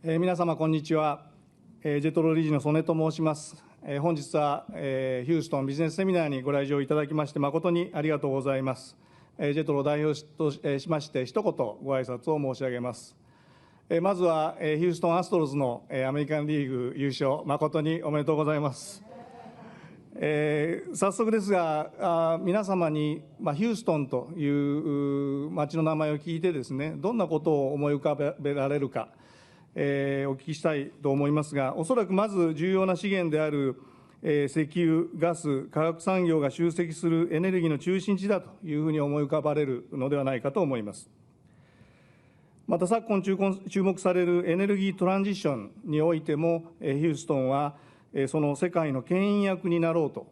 皆様こんにちは。ジェトロ理事の曽根と申します。本日はヒューストンビジネスセミナーにご来場いただきまして誠にありがとうございます。ジェトロ代表としまして一言ご挨拶を申し上げます。まずはヒューストンアストロズのアメリカンリーグ優勝、誠におめでとうございます。早速ですが、皆様に、ヒューストンという町の名前を聞いてですね、どんなことを思い浮かべられるか、お聞きしたいと思いますが、おそらくまず重要な資源である石油、ガス、化学産業が集積するエネルギーの中心地だというふうに思い浮かばれるのではないかと思います。また昨今注目されるエネルギートランジションにおいても、ヒューストンはその世界の牽引役になろうと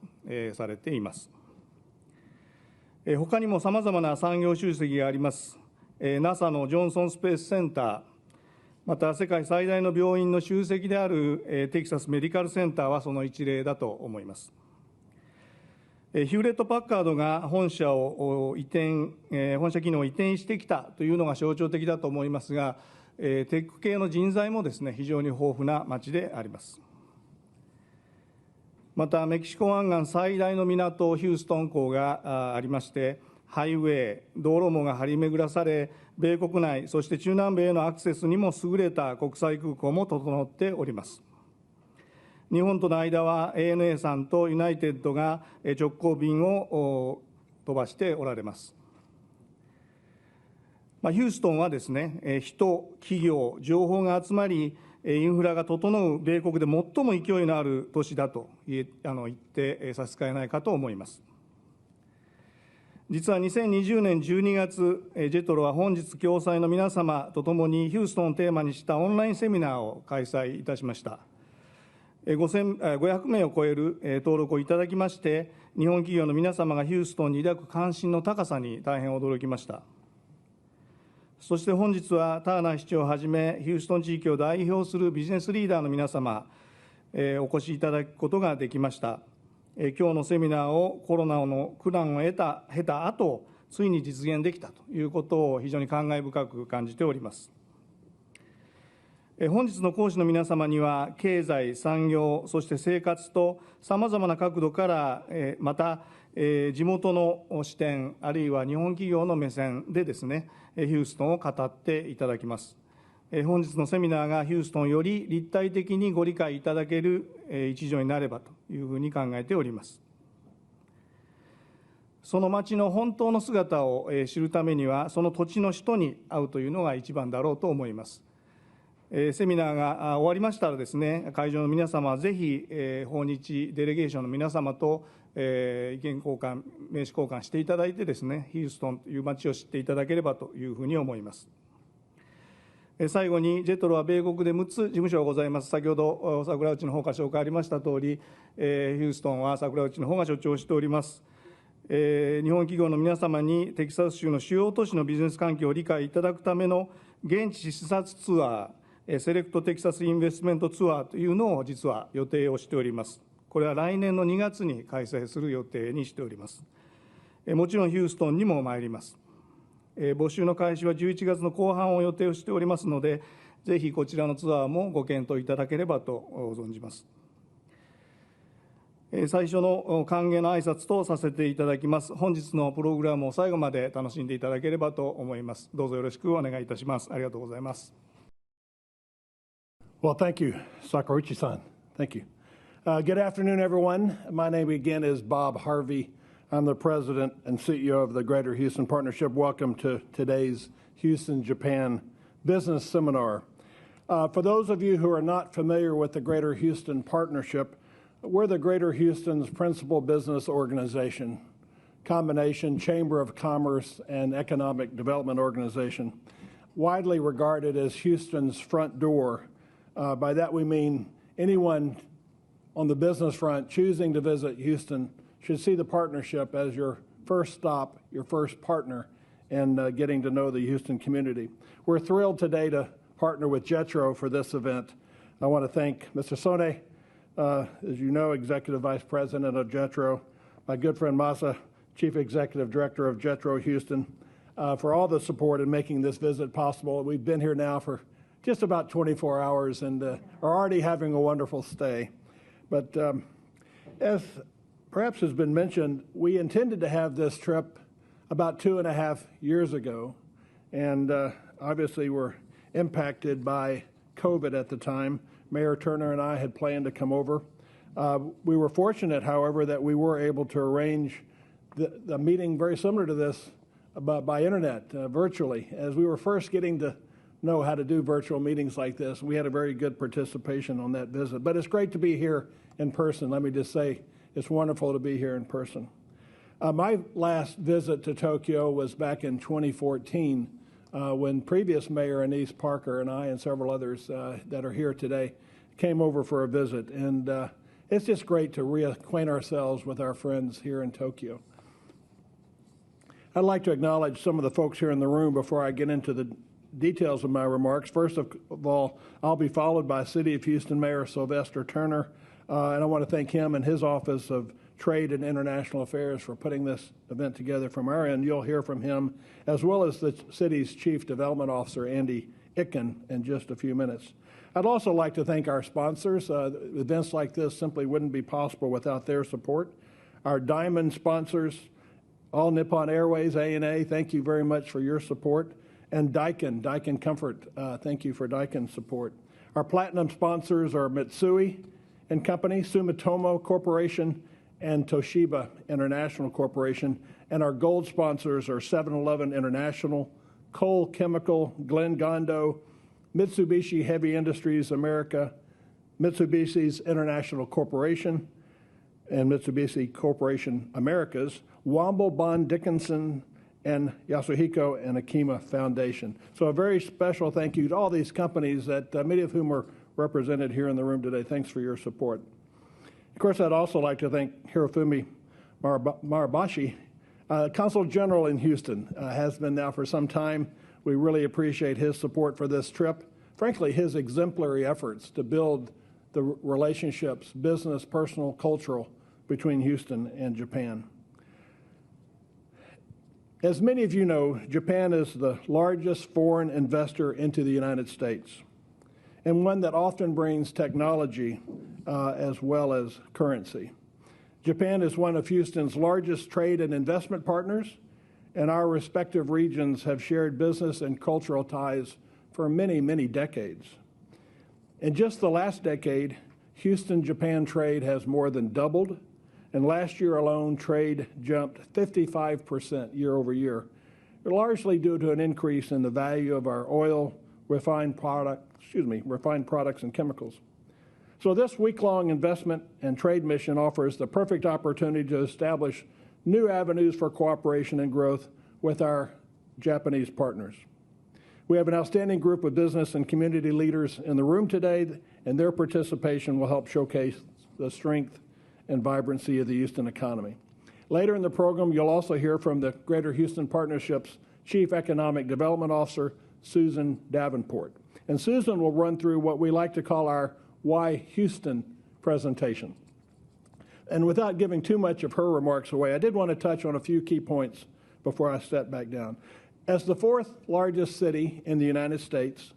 されています。他にもさまざまな産業集積があります。NASA のジョンソンスペースセンター、また世界最大の病院の集積であるテキサスメディカルセンターはその一例だと思います。ヒューレット・パッカードが本社機能を移転してきたというのが象徴的だと思いますが、テック系の人材もですね、非常に豊富な町であります。またメキシコ湾岸最大の港ヒューストン港がありまして、ハイウェイ、道路網が張り巡らされ、米国内、そして中南米へのアクセスにも優れた国際空港も整っております。日本との間は ANA さんとユナイテッドが直行便を飛ばしておられます。ヒューストンはですね、人、企業、情報が集まり、インフラが整う米国で最も勢いのある都市だと言って差し支えないかと思います。実は2020年12月、ジェトロは本日共催の皆様とともにヒューストンをテーマにしたオンラインセミナーを開催いたしました。500名を超える登録をいただきまして、日本企業の皆様がヒューストンに抱く関心の高さに大変驚きました。そして本日はターナー市長をはじめ、ヒューストン地域を代表するビジネスリーダーの皆様、お越しいただくことができました。今日のセミナーをコロナの苦難を経た後、ついに実現できたということを非常に感慨深く感じております。本日の講師の皆様には、経済、産業、そして生活とさまざまな角度から、また地元の視点、あるいは日本企業の目線でですね、ヒューストンを語っていただきます。本日のセミナーがヒューストンをより立体的にご理解いただける一助になればというふうに考えております。その町の本当の姿を知るためには、その土地の人に会うというのが一番だろうと思います。セミナーが終わりましたらですね、会場の皆様はぜひ訪日デレゲーションの皆様と意見交換、名刺交換していただいてですね、ヒューストンという町を知っていただければというふうに思います。最後に、ジェトロは米国で6つ事務所がございます。先ほど桜内の方から紹介ありましたとおり、ヒューストンは桜内の方が所長をしております。日本企業の皆様にテキサス州の主要都市のビジネス環境を理解いただくための現地視察ツアー、セレクトテキサスインベストメントツアーというのを実は予定をしております。これは来年の2月に開催する予定にしております。もちろんヒューストンにも参ります。募集の開始は11月の後半を予定しておりますので、ぜひこちらのツアーもご検討いただければと存じます。最初の歓迎の挨拶とさせていただきます。本日のプログラムを最後まで楽しんでいただければと思います。どうぞよろしくお願いいたします。ありがとうございます。Well, thank you, Sakuruchi-san. Thank you. Good afternoon, everyone. My name again is Bob Harvey. I'm the president and CEO of the Greater Houston Partnership. Welcome to today's Houston, Japan Business Seminar. For those of you who are not familiar with the Greater Houston Partnership, we're the Greater Houston's principal business organization, combination Chamber of Commerce and Economic Development Organization, widely regarded as Houston's front door. By that we mean anyone on the business front choosing to visit Houston should see the partnership as your first stop, your first partner in getting to know the Houston community. We're thrilled today to partner with JETRO for this event. I want to thank Mr. Sone, as you know, Executive Vice President of JETRO, my good friend Masa, Chief Executive Director of JETRO Houston, for all the support in making this visit possible. We've been here now for just about 24 hours and are already having a wonderful stay. But as perhaps has been mentioned, we intended to have this trip about 2.5 years ago, and obviously were impacted by COVID at the time. Mayor Turner and I had planned to come over. We were fortunate, however, that we were able to arrange the meeting very similar to this by internet, virtually. As we were first getting to know how to do virtual meetings like this, we had a very good participation on that visit. But it's great to be here in person. Let me just say, it's wonderful to be here in person. My last visit to Tokyo was back in 2014 when previous Mayor Annise Parker and I and several others that are here today came over for a visit. And it's just great to reacquaint ourselves with our friends here in Tokyo. I'd like to acknowledge some of the folks here in the room before I get into the details of my remarks. First of all, I'll be followed by City of Houston Mayor Sylvester Turner, and I want to thank him and his Office of Trade and International Affairs for putting this event together from our end. You'll hear from him, as well as the city's Chief Development Officer, Andy Icken, in just a few minutes. I'd also like to thank our sponsors. Events like this simply wouldn't be possible without their support. Our diamond sponsors, All Nippon Airways, ANA, thank you very much for your support. And Daikin Comfort, thank you for Daikin support. Our platinum sponsors are Mitsui and Company, Sumitomo Corporation, and Toshiba International Corporation. And our gold sponsors are 7-Eleven International, Cole Chemical, Glen Gondo, Mitsubishi Heavy Industries America, Mitsubishi's International Corporation, and Mitsubishi Corporation Americas, Womble Bond Dickinson, and Yasuhiko and Akima Foundation. So a very special thank you to all these companies that many of whom are represented here in the room today. Thanks for your support. Of course, I'd also like to thank Hirofumi Marabashi, Consul General in Houston, has been now for some time. We really appreciate his support for this trip. Frankly, his exemplary efforts to build the relationships, business, personal, cultural, between Houston and Japan. As many of you know, Japan is the largest foreign investor into the United States, and one that often brings technology as well as currency. Japan is one of Houston's largest trade and investment partners, and our respective regions have shared business and cultural ties for many, many decades. In just the last decade, Houston-Japan trade has more than doubled, and last year alone, trade jumped 55% year over year, largely due to an increase in the value of our oil, refined products and chemicals. So this week-long investment and trade mission offers the perfect opportunity to establish new avenues for cooperation and growth with our Japanese partners. We have an outstanding group of business and community leaders in the room today, and their participation will help showcase the strength and vibrancy of the Houston economy. Later in the program, you'll also hear from the Greater Houston Partnership's Chief Economic Development Officer, Susan Davenport. And Susan will run through what we like to call our Why Houston presentation. And without giving too much of her remarks away, I did want to touch on a few key points before I step back down. As the fourth largest city in the United States,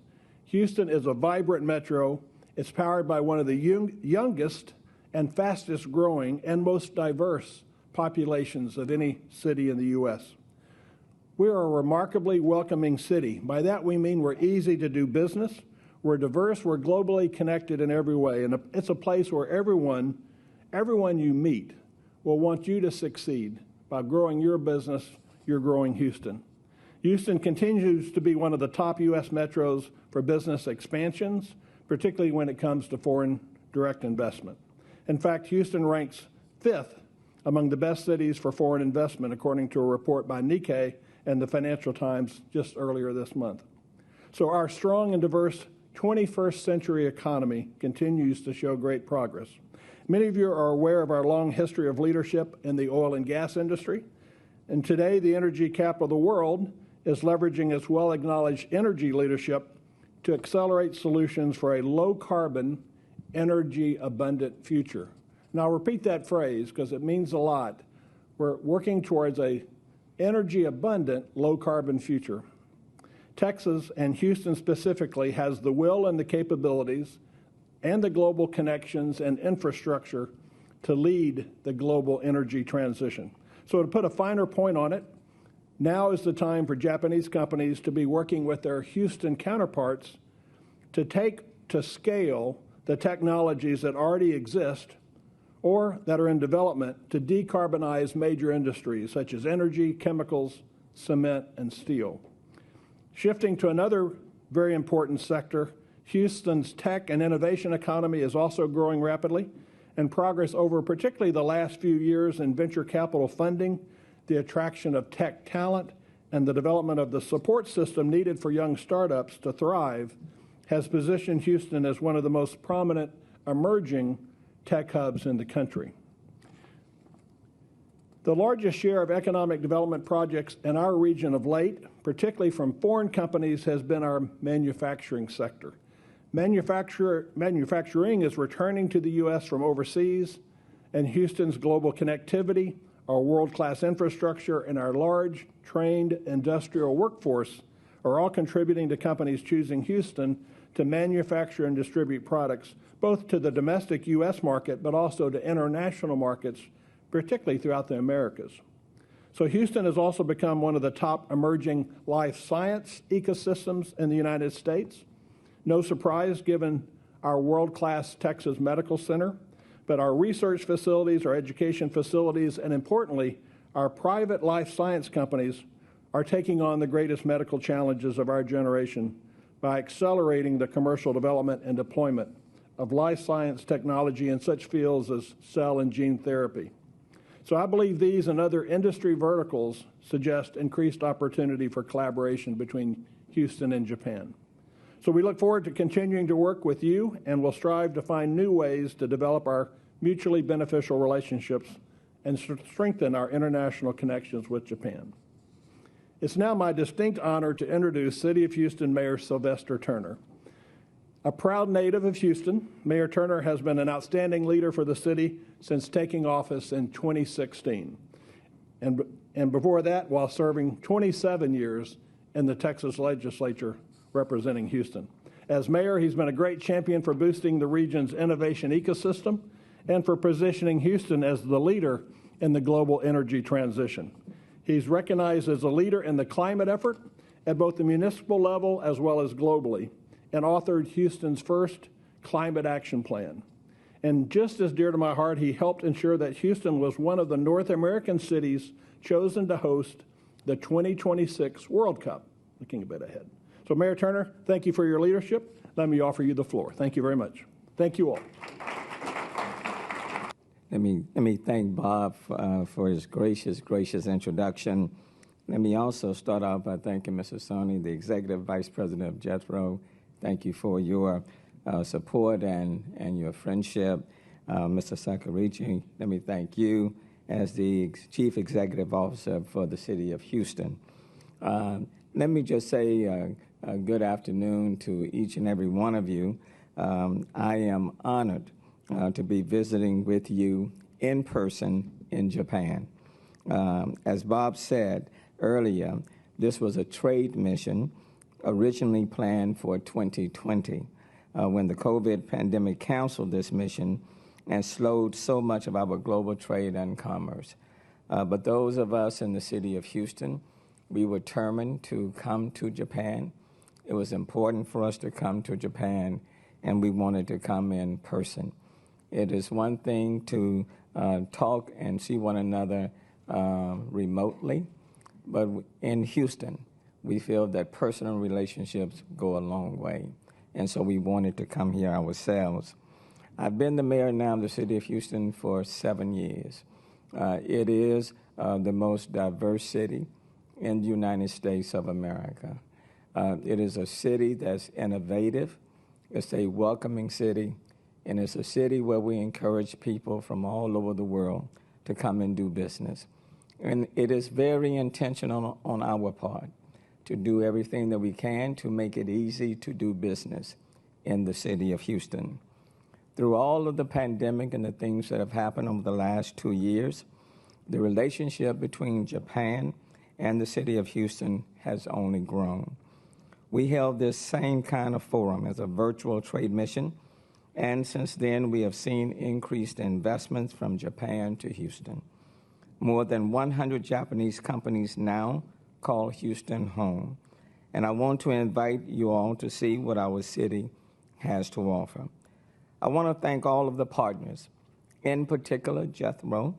Houston is a vibrant metro. It's powered by one of the youngest and fastest growing and most diverse populations of any city in the U.S. We are a remarkably welcoming city. By that we mean we're easy to do business, we're diverse, we're globally connected in every way, and it's a place where everyone you meet will want you to succeed. By growing your business, you're growing Houston. Houston continues to be one of the top U.S. metros for business expansions, particularly when it comes to foreign direct investment. In fact, Houston ranks 5th among the best cities for foreign investment, according to a report by Nikkei and the Financial Times just earlier this month. So our strong and diverse 21st century economy continues to show great progress. Many of you are aware of our long history of leadership in the oil and gas industry, and today the energy capital of the world is leveraging its well-acknowledged energy leadership to accelerate solutions for a low-carbon, energy-abundant future. Now, I'll repeat that phrase because it means a lot. We're working towards a energy-abundant, low-carbon future. Texas, and Houston specifically, has the will and the capabilities and the global connections and infrastructure to lead the global energy transition. So to put a finer point on it, now is the time for Japanese companies to be working with their Houston counterparts to take to scale the technologies that already exist or that are in development to decarbonize major industries such as energy, chemicals, cement, and steel. Shifting to another very important sector, Houston's tech and innovation economy is also growing rapidly, and progress over particularly the last few years in venture capital funding, the attraction of tech talent, and the development of the support system needed for young startups to thrive has positioned Houston as one of the most prominent emerging tech hubs in the country. The largest share of economic development projects in our region of late, particularly from foreign companies, has been our manufacturing sector. Manufacturing is returning to the U.S. from overseas, and Houston's global connectivity, our world-class infrastructure, and our large, trained industrial workforce are all contributing to companies choosing Houston to manufacture and distribute products, both to the domestic U.S. market, but also to international markets, particularly throughout the Americas. So Houston has also become one of the top emerging life science ecosystems in the United States. No surprise given our world-class Texas Medical Center, but our research facilities, our education facilities, and importantly, our private life science companies are taking on the greatest medical challenges of our generation by accelerating the commercial development and deployment of life science technology in such fields as cell and gene therapy. So I believe these and other industry verticals suggest increased opportunity for collaboration between Houston and Japan. So we look forward to continuing to work with you, and we'll strive to find new ways to develop our mutually beneficial relationships and strengthen our international connections with Japan. It's now my distinct honor to introduce City of Houston Mayor Sylvester Turner. A proud native of Houston, Mayor Turner has been an outstanding leader for the city since taking office in 2016. And before that, while serving 27 years in the Texas legislature representing Houston. As mayor, he's been a great champion for boosting the region's innovation ecosystem and for positioning Houston as the leader in the global energy transition. He's recognized as a leader in the climate effort at both the municipal level as well as globally, and authored Houston's first climate action plan. And just as dear to my heart, he helped ensure that Houston was one of the North American cities chosen to host the 2026 World Cup, looking a bit ahead. So Mayor Turner, thank you for your leadership. Let me offer you the floor. Thank you very much. Thank you all. Let me thank Bob for his gracious introduction. Let me also start off by thanking Mr. Sony, the Executive Vice President of Jethro. Thank you for your support and your friendship. Mr. Sakarichi, let me thank you as the Chief Executive Officer for the City of Houston. Let me just say good afternoon to each and every one of you. I am honored to be visiting with you in person in Japan. As Bob said earlier, this was a trade mission originally planned for 2020 when the COVID pandemic canceled this mission and slowed so much of our global trade and commerce. But those of us in the city of Houston, we were determined to come to Japan. It was important for us to come to Japan, and we wanted to come in person. It is one thing to talk and see one another remotely, but in Houston, we feel that personal relationships go a long way, and so we wanted to come here ourselves. I've been the mayor now of the city of Houston for 7 years. It is the most diverse city in the United States of America. It is a city that's innovative. It's a welcoming city, and it's a city where we encourage people from all over the world to come and do business. And it is very intentional on our part to do everything that we can to make it easy to do business in the city of Houston. Through all of the pandemic and the things that have happened over the last 2 years, the relationship between Japan and the city of Houston has only grown. we held this same kind of forum as a virtual trade mission, and since then we have seen increased investments from Japan to Houston. More than 100 Japanese companies now call Houston home, and I want to invite you all to see what our city has to offer. I want to thank all of the partners, in particular Jethro,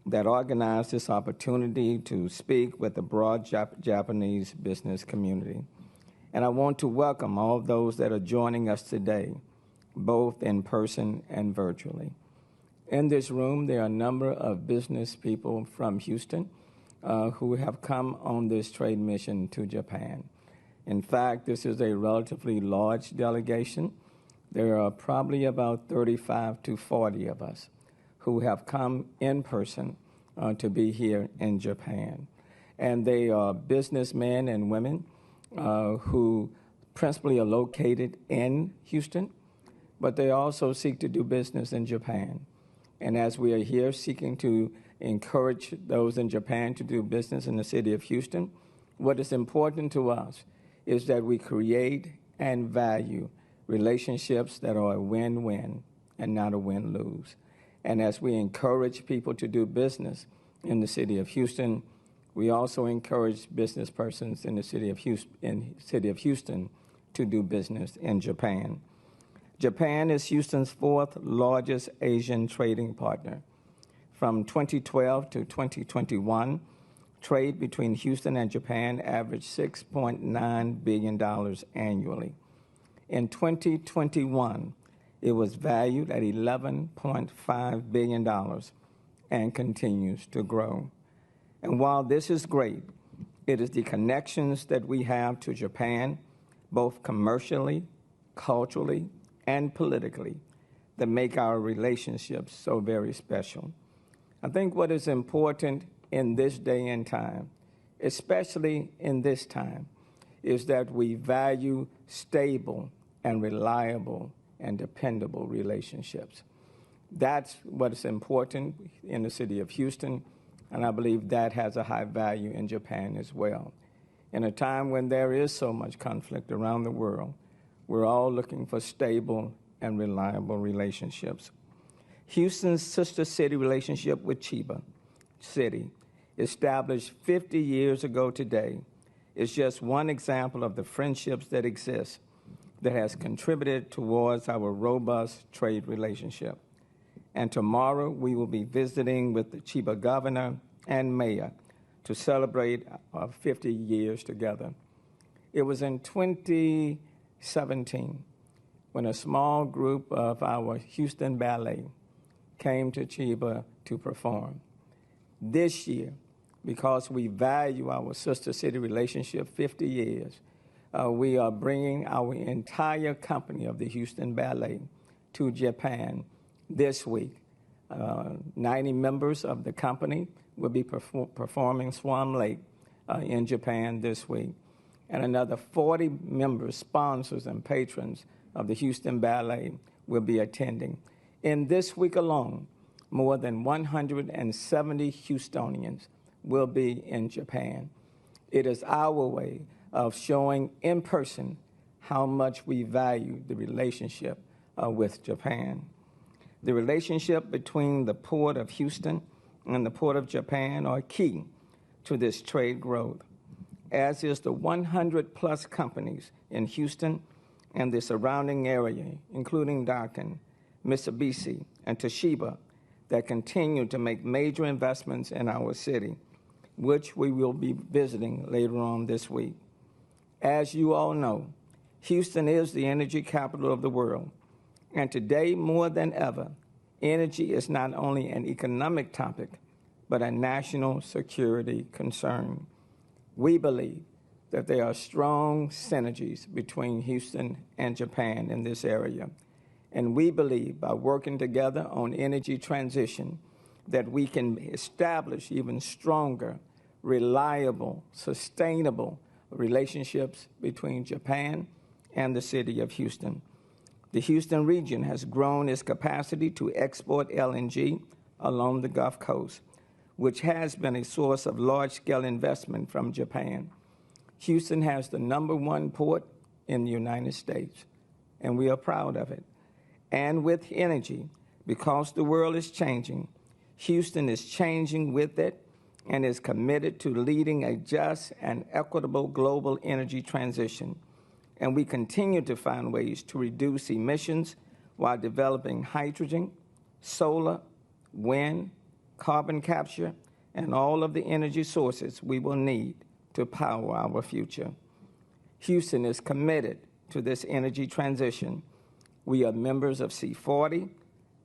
that organized this opportunity to speak with the broad Japanese business community. And I want to welcome all of those that are joining us today, both in person and virtually. In this room, there are a number of business people from Houston who have come on this trade mission to Japan. In fact, this is a relatively large delegation. There are probably about 35 to 40 of us who have come in person to be here in Japan. And they are businessmen and women who principally are located in Houston, but they also seek to do business in Japan. And as we are here seeking to encourage those in Japan to do business in the city of Houston, what is important to us is that we create and value relationships that are a win-win and not a win-lose. And as we encourage people to do business in the city of Houston, we also encourage business persons in the city of Houston to do business in Japan. Japan is Houston's fourth largest Asian trading partner. From 2012 to 2021, trade between Houston and Japan averaged $6.9 billion annually. In 2021, it was valued at $11.5 billion and continues to grow. And while this is great, it is the connections that we have to Japan, both commercially, culturally, and politically, that make our relationships so very special. I think what is important in this day and time, especially in this time, is that we value stable and reliable and dependable relationships. That's what is important in the city of Houston, and I believe that has a high value in Japan as well. In a time when there is so much conflict around the world, we're all looking for stable and reliable relationships. Houston's sister city relationship with Chiba City, established 50 years ago today, is just one example of the friendships that exist that has contributed towards our robust trade relationship. And tomorrow we will be visiting with the Chiba governor and mayor to celebrate our 50 years together. It was in 2017 when a small group of our Houston Ballet came to Chiba to perform. This year, because we value our sister city relationship 50 years, we are bringing our entire company of the Houston Ballet to Japan this week. 90 members of the company will be performing Swan Lake in Japan this week. And another 40 members, sponsors, and patrons of the Houston Ballet will be attending. In this week alone, more than 170 Houstonians will be in Japan. It is our way of showing in person how much we value the relationship with Japan. The relationship between the Port of Houston and the Port of Japan are key to this trade growth, as is the 100-plus companies in Houston and the surrounding area, including Daikin, Mitsubishi, and Toshiba, that continue to make major investments in our city, which we will be visiting later on this week. As you all know, Houston is the energy capital of the world, and today more than ever, energy is not only an economic topic, but a national security concern. We believe that there are strong synergies between Houston and Japan in this area, and we believe by working together on energy transition that we can establish even stronger, reliable, sustainable relationships between Japan and the city of Houston. The Houston region has grown its capacity to export LNG along the Gulf Coast, which has been a source of large-scale investment from Japan. Houston has the #1 port in the United States, and we are proud of it. And with energy, because the world is changing, Houston is changing with it and is committed to leading a just and equitable global energy transition. And we continue to find ways to reduce emissions while developing hydrogen, solar, wind, carbon capture, and all of the energy sources we will need to power our future. Houston is committed to this energy transition. We are members of C40.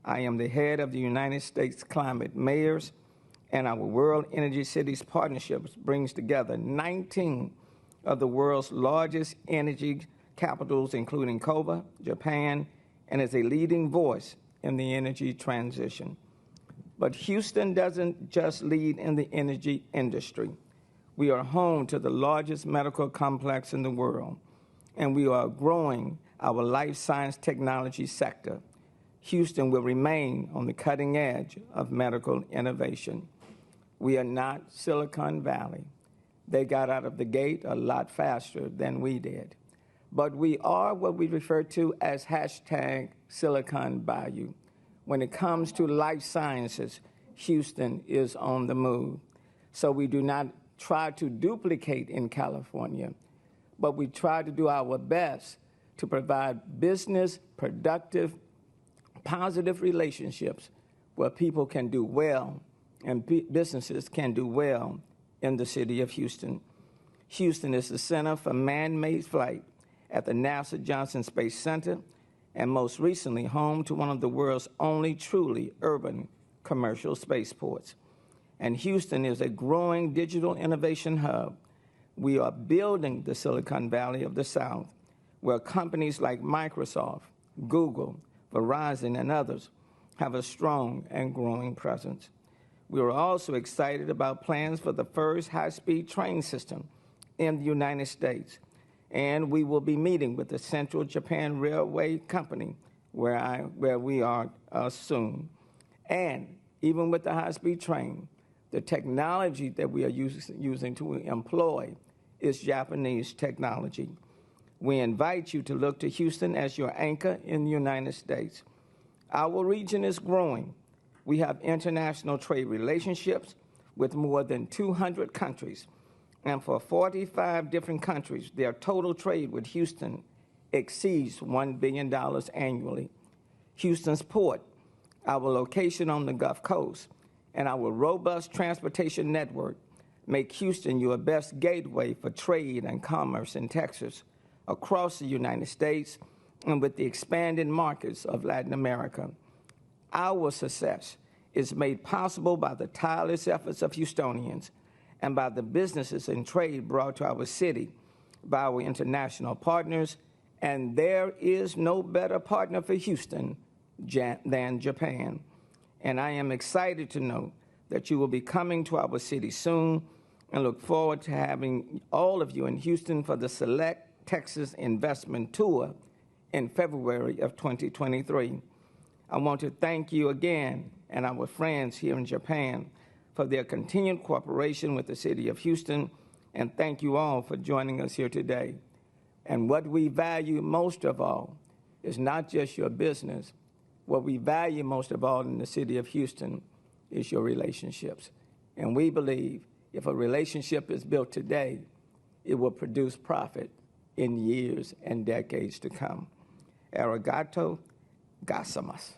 I am the head of the United States Climate Mayors, and our World Energy Cities Partnerships brings together 19 of the world's largest energy capitals, including Kobe, Japan, and is a leading voice in the energy transition. But Houston doesn't just lead in the energy industry. We are home to the largest medical complex in the world, and we are growing our life science technology sector. Houston will remain on the cutting edge of medical innovation. We are not Silicon Valley. They got out of the gate a lot faster than we did. But we are what we refer to as #Silicon Bayou. When it comes to life sciences, Houston is on the move. So we do not try to duplicate in California, but we try to do our best to provide business, productive, positive relationships where people can do well and businesses can do well in the city of Houston. Houston is the center for man-made flight at the NASA Johnson Space Center, and most recently home to one of the world's only truly urban commercial spaceports. And Houston is a growing digital innovation hub. We are building the Silicon Valley of the South, where companies like Microsoft, Google, Verizon, and others have a strong and growing presence. We are also excited about plans for the first high-speed train system in the United States, and we will be meeting with the Central Japan Railway Company, where we are soon. And even with the high-speed train, the technology that we are using to employ is Japanese technology. We invite you to look to Houston as your anchor in the United States. Our region is growing. We have international trade relationships with more than 200 countries. And for 45 different countries, their total trade with Houston exceeds $1 billion annually. Houston's port, our location on the Gulf Coast, and our robust transportation network make Houston your best gateway for trade and commerce in Texas, across the United States, and with the expanded markets of Latin America. Our success is made possible by the tireless efforts of Houstonians and by the businesses and trade brought to our city by our international partners, and there is no better partner for Houston than Japan. And I am excited to know that you will be coming to our city soon, and look forward to having all of you in Houston for the Select Texas Investment Tour in February of 2023. I want to thank you again and our friends here in Japan for their continued cooperation with the city of Houston, and thank you all for joining us here today. And what we value most of all is not just your business. What we value most of all in the city of Houston is your relationships. And we believe if a relationship is built today, it will produce profit in years and decades to come. Arigato gozaimasu.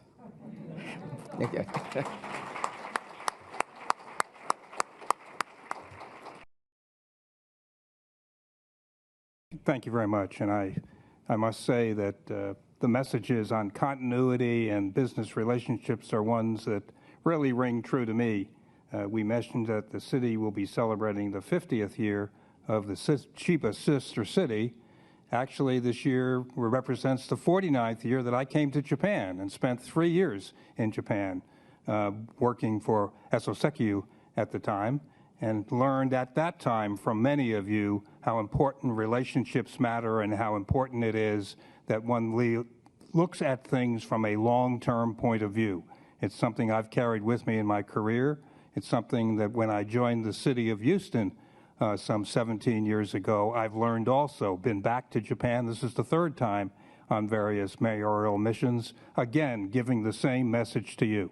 Thank you very much. And I must say that the messages on continuity and business relationships are ones that really ring true to me. We mentioned that the city will be celebrating the 50th year of the Chiba sister city. Actually, this year represents the 49th year that I came to Japan and spent 3 years in Japan working for Esso Sekyu at the time, and learned at that time from many of you how important relationships matter and how important it is that one looks at things from a long-term point of view. It's something I've carried with me in my career. It's something that when I joined the city of Houston, some 17 years ago. I've learned also, been back to Japan. This is the third time on various mayoral missions, again, giving the same message to you,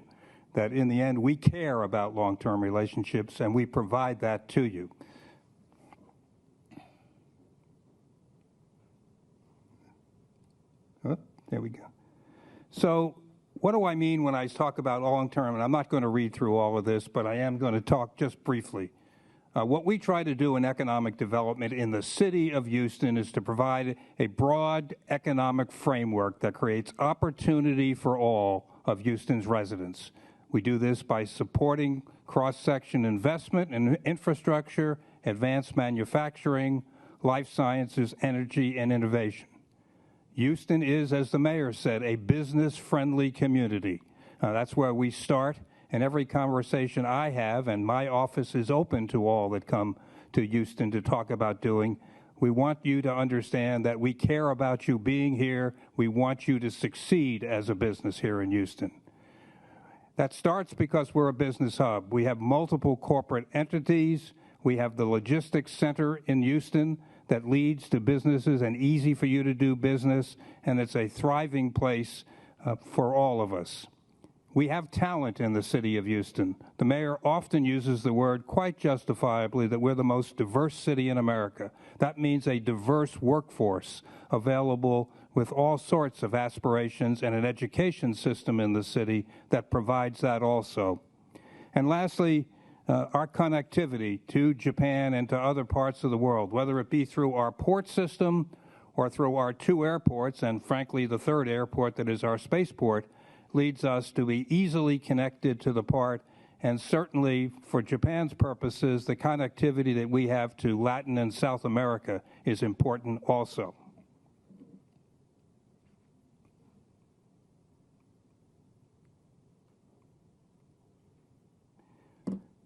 that in the end, we care about long-term relationships, and we provide that to you. Oh, there we go. So what do I mean when I talk about long-term? And I'm not going to read through all of this, but I am going to talk just briefly. What we try to do in economic development in the city of Houston is to provide a broad economic framework that creates opportunity for all of Houston's residents. We do this by supporting cross-section investment in infrastructure, advanced manufacturing, life sciences, energy, and innovation. Houston is, as the mayor said, a business-friendly community. That's where we start. And every conversation I have, and my office is open to all that come to Houston to talk about doing, we want you to understand that we care about you being here. We want you to succeed as a business here in Houston. That starts because we're a business hub. We have multiple corporate entities. We have the logistics center in Houston that leads to businesses and easy for you to do business, and it's a thriving place for all of us. We have talent in the city of Houston. The mayor often uses the word, quite justifiably, that we're the most diverse city in America. That means a diverse workforce available with all sorts of aspirations and an education system in the city that provides that also. And lastly, our connectivity to Japan and to other parts of the world, whether it be through our port system or through our 2 airports, and frankly, the 3rd airport that is our spaceport, leads us to be easily connected to the port, and certainly for Japan's purposes, the connectivity that we have to Latin and South America is important also.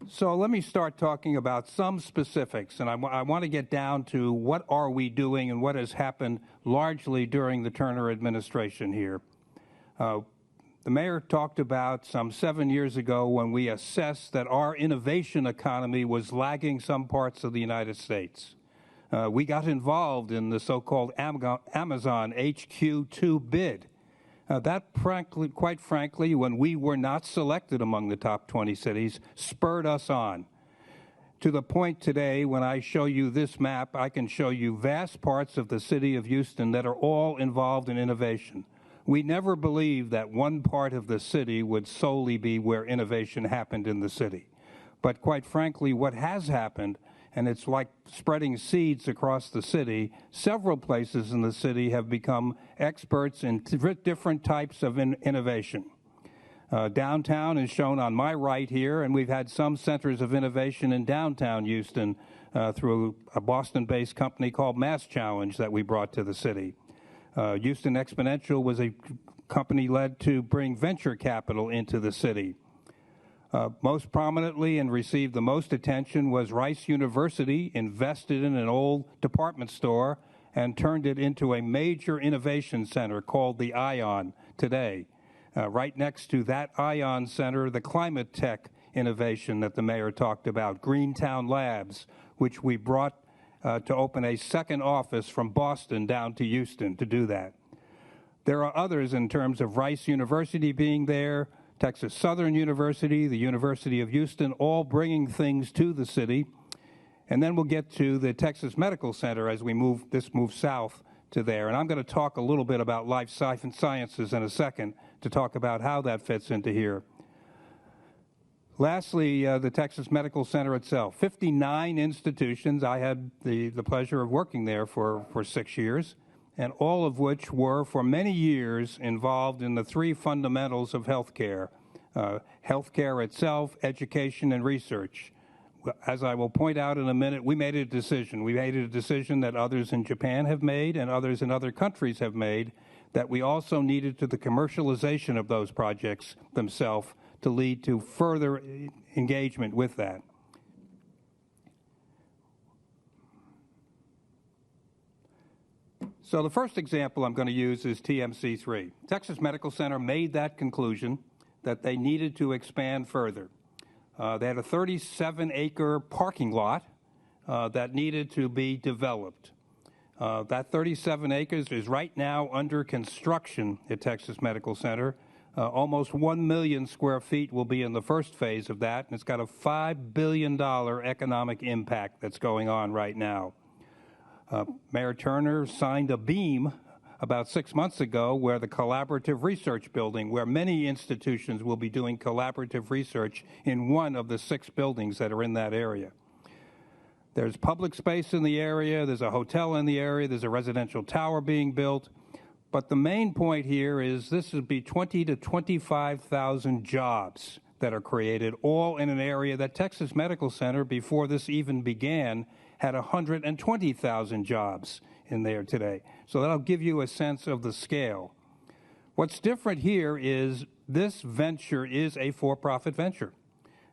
So let me start talking about some specifics, and I want to get down to what are we doing and what has happened largely during the Turner administration here. The mayor talked about some 7 years ago when we assessed that our innovation economy was lagging some parts of the United States. We got involved in the so-called Amazon HQ2 bid. That, quite frankly, when we were not selected among the top 20 cities, spurred us on. To the point today, when I show you this map, I can show you vast parts of the city of Houston that are all involved in innovation. We never believed that one part of the city would solely be where innovation happened in the city. But quite frankly, what has happened, and it's like spreading seeds across the city, several places in the city have become experts in different types of innovation. Downtown is shown on my right here, and we've had some centers of innovation in downtown Houston through a Boston-based company called Mass Challenge that we brought to the city. Houston Exponential was a company led to bring venture capital into the city. Most prominently and received the most attention was Rice University, invested in an old department store and turned it into a major innovation center called the ION today. Right next to that ION Center, the climate tech innovation that the mayor talked about, Greentown Labs, which we brought to open a second office from Boston down to Houston to do that. There are others in terms of Rice University being there, Texas Southern University, the University of Houston, all bringing things to the city. And then we'll get to the Texas Medical Center as we move south to there. And I'm going to talk a little bit about life sciences in a second to talk about how that fits into here. Lastly, the Texas Medical Center itself, 59 institutions. I had the pleasure of working there for 6 years, and all of which were, for many years, involved in the 3 fundamentals of healthcare, healthcare itself, education, and research. As I will point out in a minute, we made a decision. We made a decision that others in Japan have made and others in other countries have made, that we also needed to the commercialization of those projects themselves to lead to further engagement with that. So the first example I'm going to use is TMC3. Texas Medical Center made that conclusion that they needed to expand further. They had a 37-acre parking lot that needed to be developed. That 37 acres is right now under construction at Texas Medical Center. Almost 1 million square feet will be in the first phase of that, and it's got a $5 billion economic impact that's going on right now. Mayor Turner signed a beam about 6 months ago where the Collaborative Research Building, where many institutions will be doing collaborative research in one of the 6 buildings that are in that area. There's public space in the area, there's a hotel in the area, there's a residential tower being built. But the main point here is this would be 20 to 25,000 jobs that are created, all in an area that Texas Medical Center, before this even began, had 120,000 jobs in there today. So that'll give you a sense of the scale. What's different here is this venture is a for-profit venture.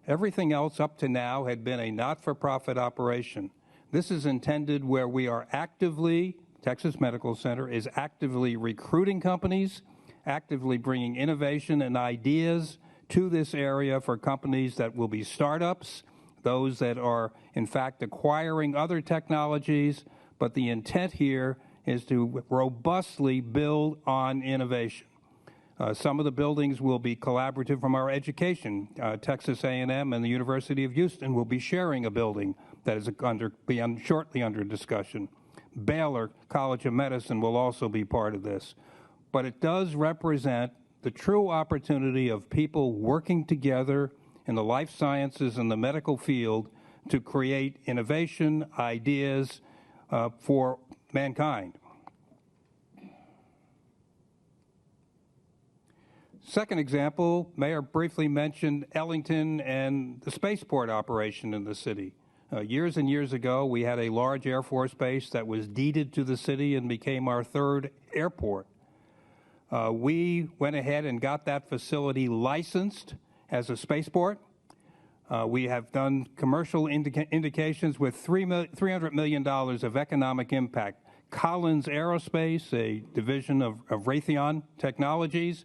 Everything else up to now had been a not-for-profit operation. This is intended where we are actively, Texas Medical Center is actively recruiting companies, actively bringing innovation and ideas to this area for companies that will be startups, those that are, in fact, acquiring other technologies, but the intent here is to robustly build on innovation. Some of the buildings will be collaborative from our education. Texas A&M and the University of Houston will be sharing a building that is shortly under discussion. Baylor College of Medicine will also be part of this. But it does represent the true opportunity of people working together in the life sciences and the medical field to create innovation, ideas for mankind. Second example, Mayor briefly mentioned Ellington and the spaceport operation in the city. Years and years ago, we had a large Air Force base that was deeded to the city and became our 3rd airport. We went ahead and got that facility licensed as a spaceport. We have done commercial indications with $300 million of economic impact. Collins Aerospace, a division of Raytheon Technologies,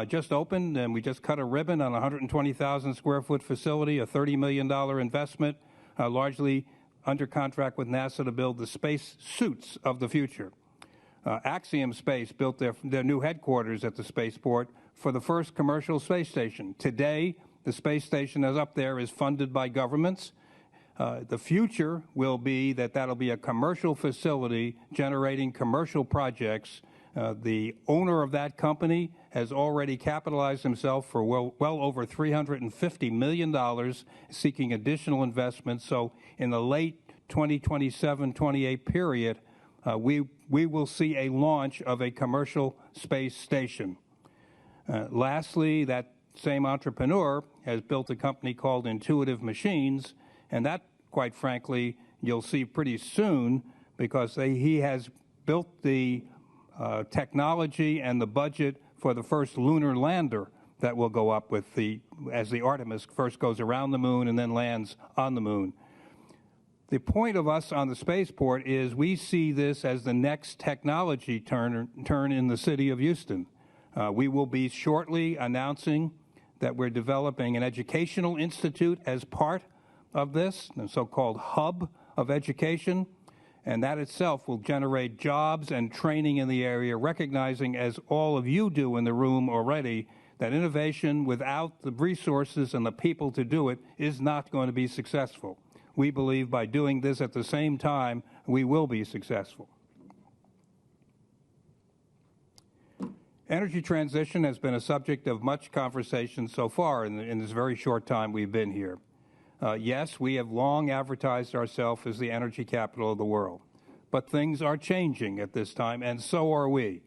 just opened, and we just cut a ribbon on a 120,000 square foot facility, a $30 million investment, largely under contract with NASA to build the space suits of the future. Axiom Space built their new headquarters at the spaceport for the first commercial space station. Today, the space station that's up there is funded by governments. The future will be that that'll be a commercial facility generating commercial projects. The owner of that company has already capitalized himself for well over $350 million, seeking additional investments. So in the late 2027-28 period, we will see a launch of a commercial space station. Lastly, that same entrepreneur has built a company called Intuitive Machines, and that, quite frankly, you'll see pretty soon, because he has built the technology and the budget for the first lunar lander that will go up with as the Artemis first goes around the moon and then lands on the moon. The point of us on the spaceport is we see this as the next technology turn in the city of Houston. We will be shortly announcing that we're developing an educational institute as part of this, the so-called hub of education, and that itself will generate jobs and training in the area, recognizing, as all of you do in the room already, that innovation without the resources and the people to do it is not going to be successful. We believe by doing this at the same time, we will be successful. Energy transition has been a subject of much conversation so far in this very short time we've been here. Yes, we have long advertised ourselves as the energy capital of the world, but things are changing at this time, and so are we.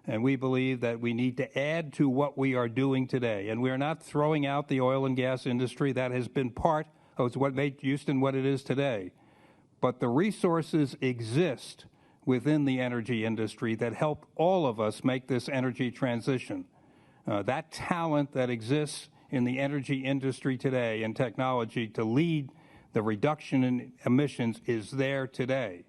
And we believe that we need to add to what we are doing today. And we are not throwing out the oil and gas industry. That has been part of what made Houston what it is today. But the resources exist within the energy industry that help all of us make this energy transition. That talent that exists in the energy industry today and technology to lead the reduction in emissions is there today.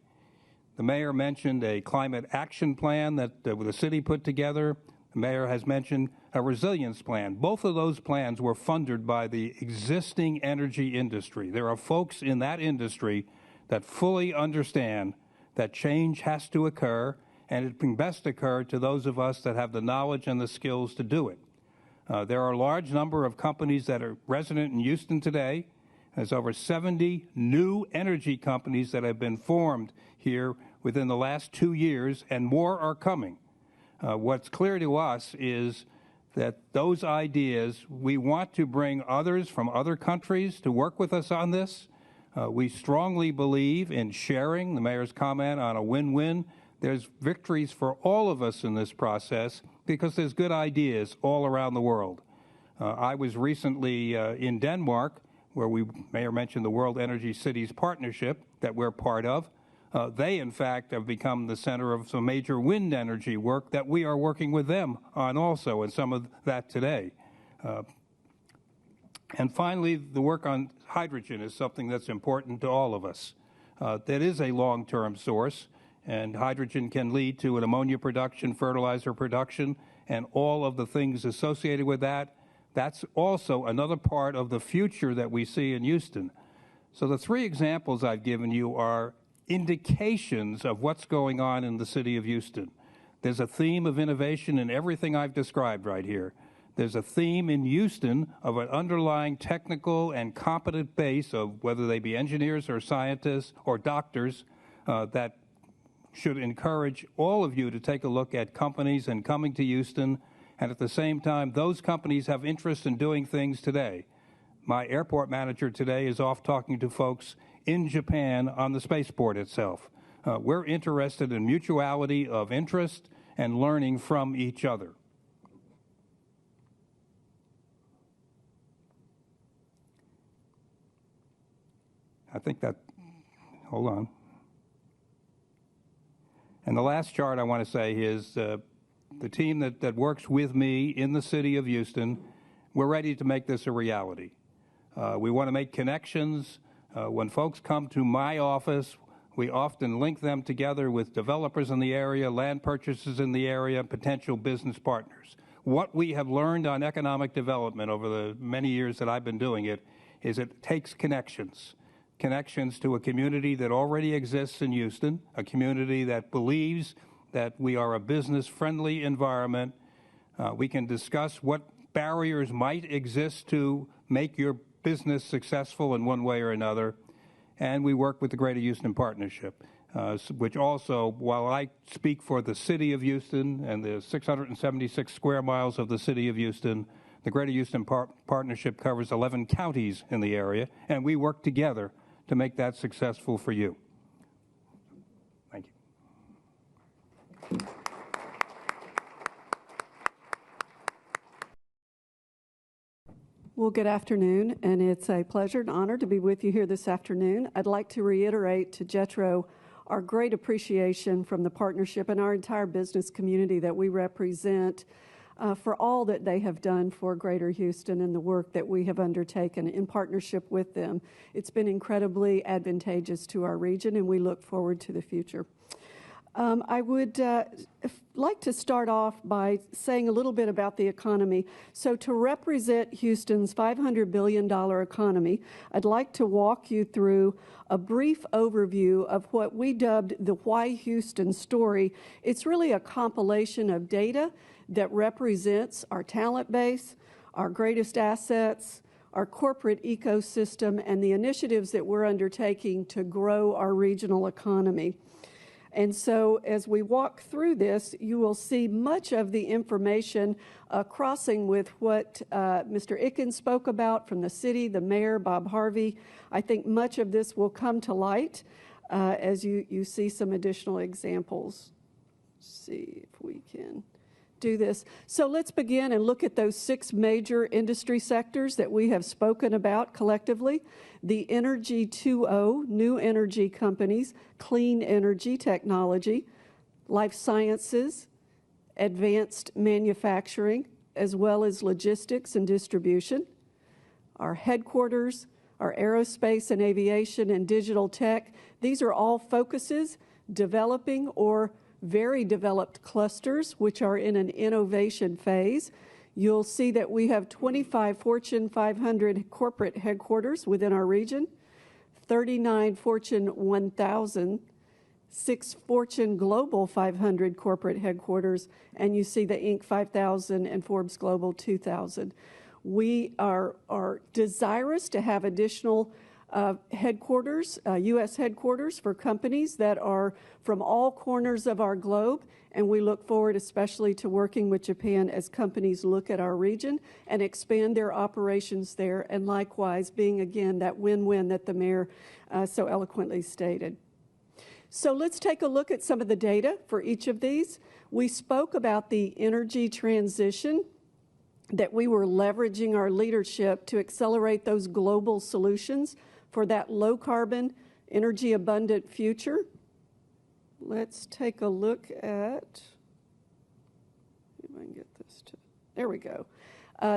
The mayor mentioned a climate action plan that the city put together. The mayor has mentioned a resilience plan. Both of those plans were funded by the existing energy industry. There are folks in that industry that fully understand that change has to occur, and it can best occur to those of us that have the knowledge and the skills to do it. There are a large number of companies that are resident in Houston today. There's over 70 new energy companies that have been formed here within the last 2 years, and more are coming. What's clear to us is that those ideas, we want to bring others from other countries to work with us on this. We strongly believe in sharing, the mayor's comment on a win-win. There's victories for all of us in this process because there's good ideas all around the world. I was recently in Denmark, where Mayor mentioned the World Energy Cities Partnership that we're part of. They, in fact, have become the center of some major wind energy work that we are working with them on also, and some of that today. And finally, the work on hydrogen is something that's important to all of us. That is a long-term source, and hydrogen can lead to an ammonia production, fertilizer production, and all of the things associated with that. That's also another part of the future that we see in Houston. So the 3 examples I've given you are indications of what's going on in the city of Houston. There's a theme of innovation in everything I've described right here. There's a theme in Houston of an underlying technical and competent base of whether they be engineers or scientists or doctors that should encourage all of you to take a look at companies and coming to Houston. And at the same time, those companies have interest in doing things today. My airport manager today is off talking to folks in Japan on the spaceport itself. We're interested in mutuality of interest and learning from each other. I think that, hold on. And the last chart I want to say is the team that works with me in the city of Houston, we're ready to make this a reality. We want to make connections. When folks come to my office, we often link them together with developers in the area, land purchasers in the area, potential business partners. What we have learned on economic development over the many years that I've been doing it is it takes connections. Connections to a community that already exists in Houston, a community that believes that we are a business-friendly environment. We can discuss what barriers might exist to make your business successful in one way or another. And we work with the Greater Houston Partnership, which also, while I speak for the city of Houston and the 676 square miles of the city of Houston, the Greater Houston Partnership covers 11 counties in the area, and we work together to make that successful for you. Thank you. Well, good afternoon, and it's a pleasure and honor to be with you here this afternoon. I'd like to reiterate to JETRO our great appreciation from the partnership and our entire business community that we represent for all that they have done for Greater Houston and the work that we have undertaken in partnership with them. It's been incredibly advantageous to our region, and we look forward to the future. I would like to start off by saying a little bit about the economy. So to represent Houston's $500 billion economy, I'd like to walk you through a brief overview of what we dubbed the Why Houston story. It's really a compilation of data that represents our talent base, our greatest assets, our corporate ecosystem, and the initiatives that we're undertaking to grow our regional economy. And so as we walk through this, you will see much of the information crossing with what Mr. Icken spoke about from the city, the mayor, Bob Harvey. I think much of this will come to light as you see some additional examples. Let's see if we can do this. So let's begin and look at those 6 major industry sectors that we have spoken about collectively. The Energy 2.0, new energy companies, clean energy technology, life sciences, advanced manufacturing, as well as logistics and distribution. Our headquarters, our aerospace and aviation and digital tech, these are all focuses, developing or very developed clusters, which are in an innovation phase. You'll see that we have 25 Fortune 500 corporate headquarters within our region, 39 Fortune 1000, 6 Fortune Global 500 corporate headquarters, and you see the Inc. 5000 and Forbes Global 2000. We are desirous to have additional headquarters, U.S. headquarters for companies that are from all corners of our globe, and we look forward especially to working with Japan as companies look at our region and expand their operations there, and likewise being, again, that win-win that the mayor so eloquently stated. So let's take a look at some of the data for each of these. We spoke about the energy transition, that we were leveraging our leadership to accelerate those global solutions for that low-carbon, energy-abundant future. Let's take a look at, if I can get this to, there we go.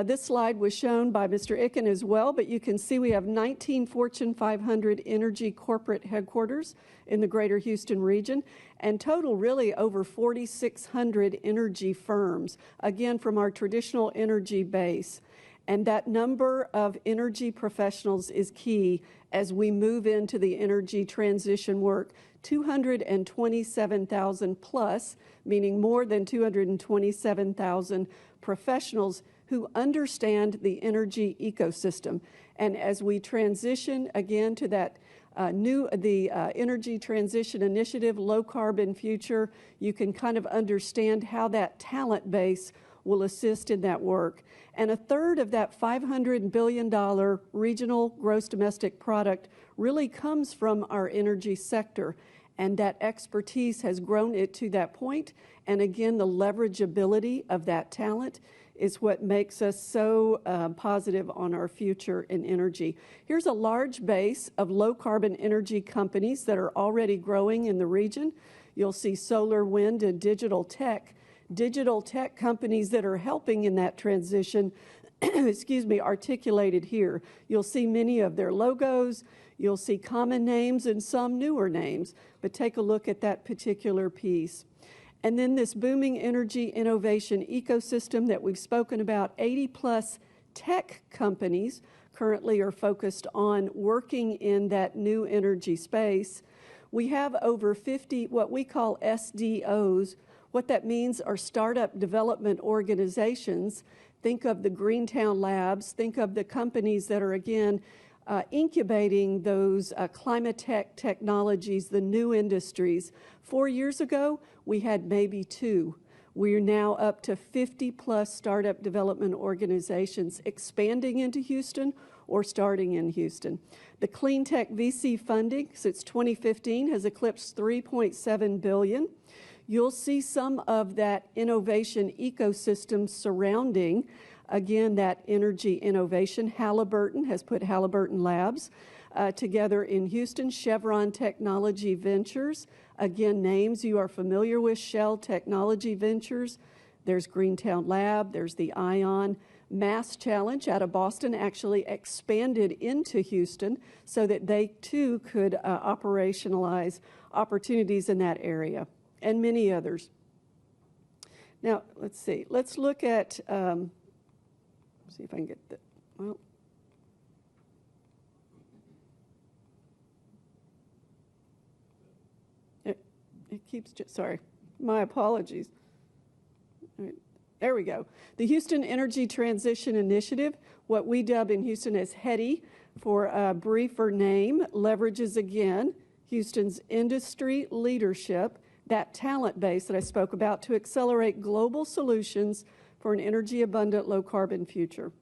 This slide was shown by Mr. Icken as well, but you can see we have 19 Fortune 500 energy corporate headquarters in the greater Houston region, and total really over 4,600 energy firms, again from our traditional energy base. And that number of energy professionals is key as we move into the energy transition work. 227,000 plus, meaning more than 227,000 professionals who understand the energy ecosystem. And as we transition again to that Energy Transition Initiative, Low Carbon Future, you can kind of understand how that talent base will assist in that work. And a third of that $500 billion regional gross domestic product really comes from our energy sector. And that expertise has grown it to that point. And again, the leverageability of that talent is what makes us so positive on our future in energy. Here's a large base of low-carbon energy companies that are already growing in the region. You'll see solar, wind, and digital tech companies that are helping in that transition, articulated here. You'll see many of their logos. You'll see common names and some newer names, but take a look at that particular piece. And then this booming energy innovation ecosystem that we've spoken about, 80 plus tech companies currently are focused on working in that new energy space. We have over 50 what we call SDOs. What that means are startup development organizations. Think of the Greentown Labs. Think of the companies that are, again, incubating those climate tech technologies, the new industries. 4 years ago, we had maybe 2. We're now up to 50 plus startup development organizations expanding into Houston or starting in Houston. The Clean Tech VC funding since 2015 has eclipsed $3.7 billion. You'll see some of that innovation ecosystem surrounding, again, that energy innovation. Halliburton has put Halliburton Labs together in Houston. Chevron Technology Ventures, again, names you are familiar with. Shell Technology Ventures. There's Greentown Lab. There's the ION. Mass Challenge out of Boston actually expanded into Houston so that they too could operationalize opportunities in that area, and many others. Now, let's see. Let's look at, see if I can get the, well. It keeps, sorry, my apologies. All right, there we go. The Houston Energy Transition Initiative, what we dub in Houston as HETI for a briefer name, leverages again Houston's industry leadership, that talent base that I spoke about, to accelerate global solutions for an energy-abundant, low-carbon future.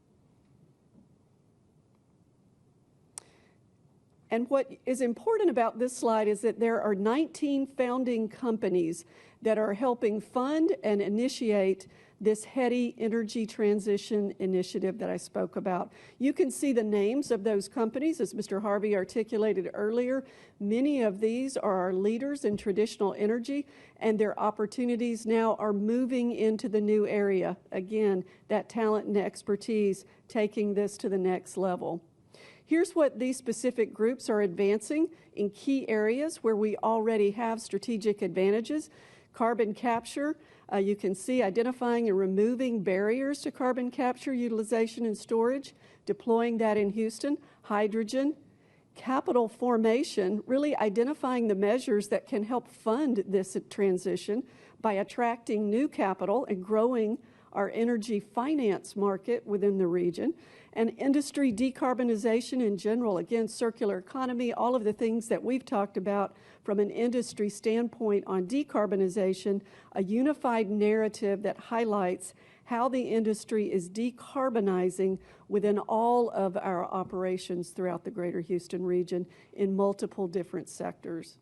And what is important about this slide is that there are 19 founding companies that are helping fund and initiate this HETI Energy Transition Initiative that I spoke about. You can see the names of those companies, as Mr. Harvey articulated earlier. Many of these are our leaders in traditional energy, and their opportunities now are moving into the new area. Again, that talent and expertise taking this to the next level. Here's what these specific groups are advancing in key areas where we already have strategic advantages. Carbon capture, you can see identifying and removing barriers to carbon capture, utilization, and storage, deploying that in Houston. Hydrogen, capital formation, really identifying the measures that can help fund this transition by attracting new capital and growing our energy finance market within the region, and industry decarbonization in general, again, circular economy, all of the things that we've talked about from an industry standpoint on decarbonization, a unified narrative that highlights how the industry is decarbonizing within all of our operations throughout the greater Houston region in multiple different sectors.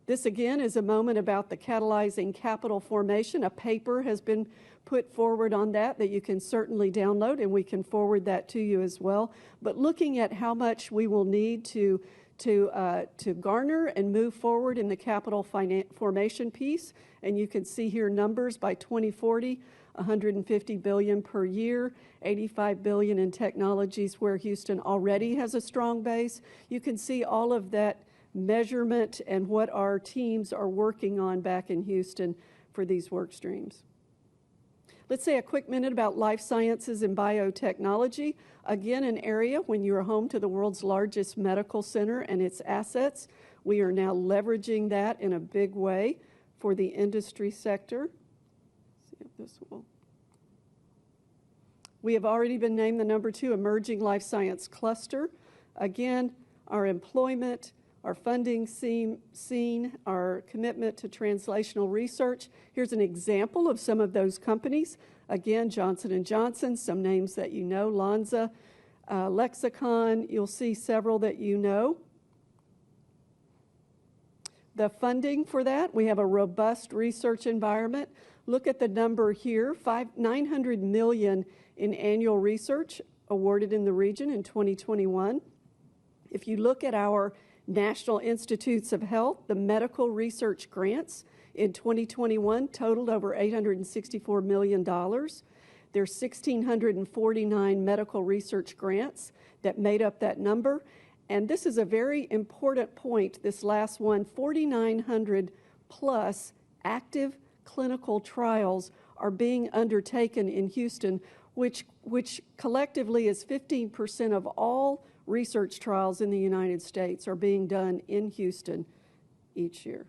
This, again, is a moment about the catalyzing capital formation. A paper has been put forward on that you can certainly download, and we can forward that to you as well. But looking at how much we will need to garner and move forward in the capital formation piece, and you can see here numbers by 2040, $150 billion per year, $85 billion in technologies where Houston already has a strong base. You can see all of that measurement and what our teams are working on back in Houston for these work streams. Let's say a quick minute about life sciences and biotechnology. Again, an area when you are home to the world's largest medical center and its assets. We are now leveraging that in a big way for the industry sector. Let's see if this will. We have already been named the #2 emerging life science cluster. Again, our employment, our funding seen, our commitment to translational research. Here's an example of some of those companies. Again, Johnson & Johnson, some names that you know, Lonza, Lexicon, you'll see several that you know. The funding for that, we have a robust research environment. Look at the number here, $900 million in annual research awarded in the region in 2021. If you look at our National Institutes of Health, the medical research grants in 2021 totaled over $864 million. There's 1,649 medical research grants that made up that number. And this is a very important point, this last one, 4,900 plus active clinical trials are being undertaken in Houston, which collectively is 15% of all research trials in the United States are being done in Houston each year.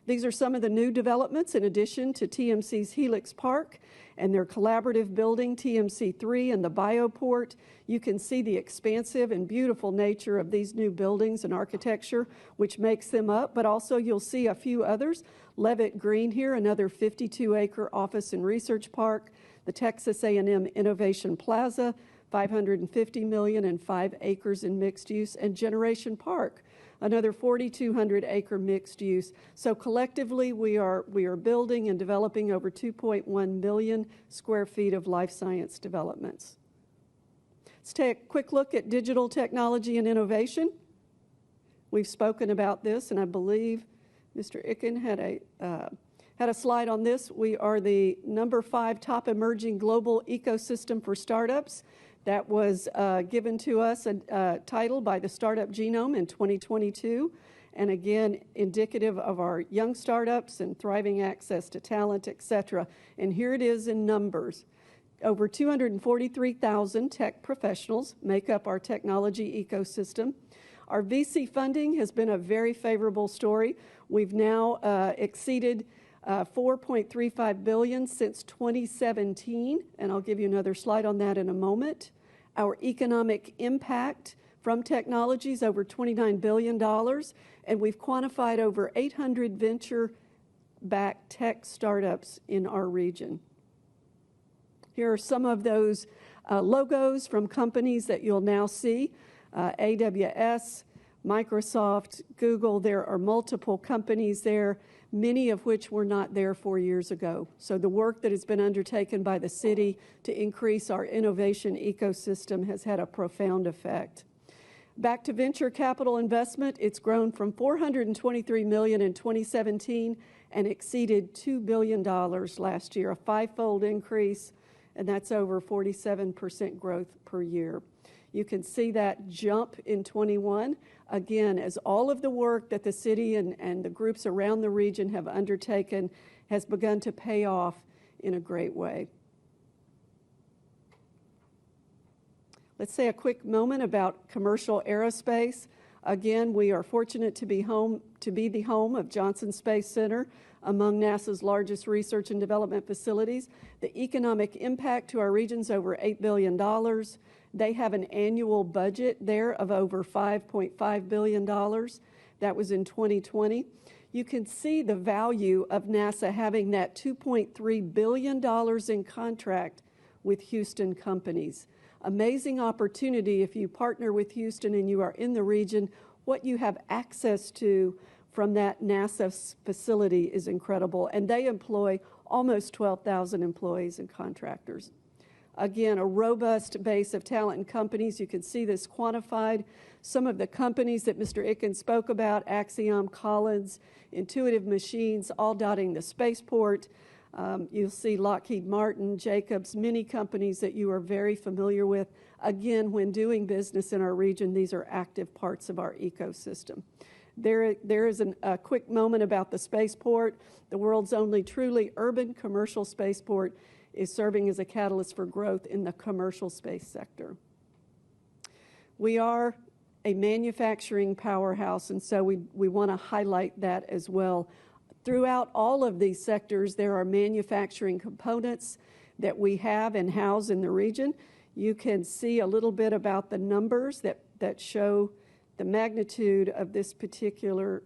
These are some of the new developments in addition to TMC's Helix Park and their collaborative building, TMC3 and the Bioport. You can see the expansive and beautiful nature of these new buildings and architecture, which makes them up, but also you'll see a few others. Levitt Green here, another 52-acre office and research park. The Texas A&M Innovation Plaza, $550 million and 5 acres in mixed use, and Generation Park, another 4,200-acre mixed use. So collectively, we are building and developing over 2.1 million square feet of life science developments. Let's take a quick look at digital technology and innovation. We've spoken about this, and I believe Mr. Icken had a slide on this. We are the #5 top emerging global ecosystem for startups. That was given to us a title by the Startup Genome in 2022. And again, indicative of our young startups and thriving access to talent, et cetera. And here it is in numbers. Over 243,000 tech professionals make up our technology ecosystem. Our VC funding has been a very favorable story. We've now exceeded $4.35 billion since 2017, and I'll give you another slide on that in a moment. Our economic impact from technology is over $29 billion, and we've quantified over 800 venture-backed tech startups in our region. Here are some of those logos from companies that you'll now see. AWS, Microsoft, Google, there are multiple companies there, many of which were not there 4 years ago. So the work that has been undertaken by the city to increase our innovation ecosystem has had a profound effect. Back to venture capital investment, it's grown from $423 million in 2017 and exceeded $2 billion last year, a 5-fold increase, and that's over 47% growth per year. You can see that jump in 21, again, as all of the work that the city and the groups around the region have undertaken has begun to pay off in a great way. Let's say a quick moment about commercial aerospace. Again, we are fortunate to be the home of Johnson Space Center, among NASA's largest research and development facilities. The economic impact to our region is over $8 billion. They have an annual budget there of over $5.5 billion. That was in 2020. You can see the value of NASA having that $2.3 billion in contract with Houston companies. Amazing opportunity if you partner with Houston and you are in the region. What you have access to from that NASA facility is incredible, and they employ almost 12,000 employees and contractors. Again, a robust base of talent and companies. You can see this quantified. Some of the companies that Mr. Icken spoke about, Axiom, Collins, Intuitive Machines, all dotting the spaceport. You'll see Lockheed Martin, Jacobs, many companies that you are very familiar with. Again, when doing business in our region, these are active parts of our ecosystem. There is a quick moment about the spaceport. The world's only truly urban commercial spaceport is serving as a catalyst for growth in the commercial space sector. We are a manufacturing powerhouse, and so we want to highlight that as well. Throughout all of these sectors, there are manufacturing components that we have and house in the region. You can see a little bit about the numbers that show the magnitude of this particular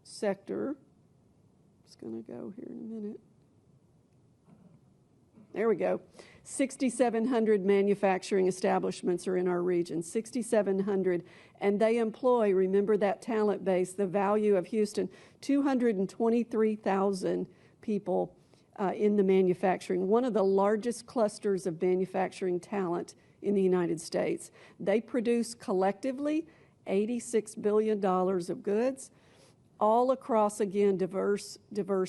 sector. Just going to go here in a minute. There we go. 6,700 manufacturing establishments are in our region, 6,700, and they employ, remember that talent base, the value of Houston, 223,000 people in the manufacturing, one of the largest clusters of manufacturing talent in the United States. They produce collectively $86 billion of goods, all across, again, diverse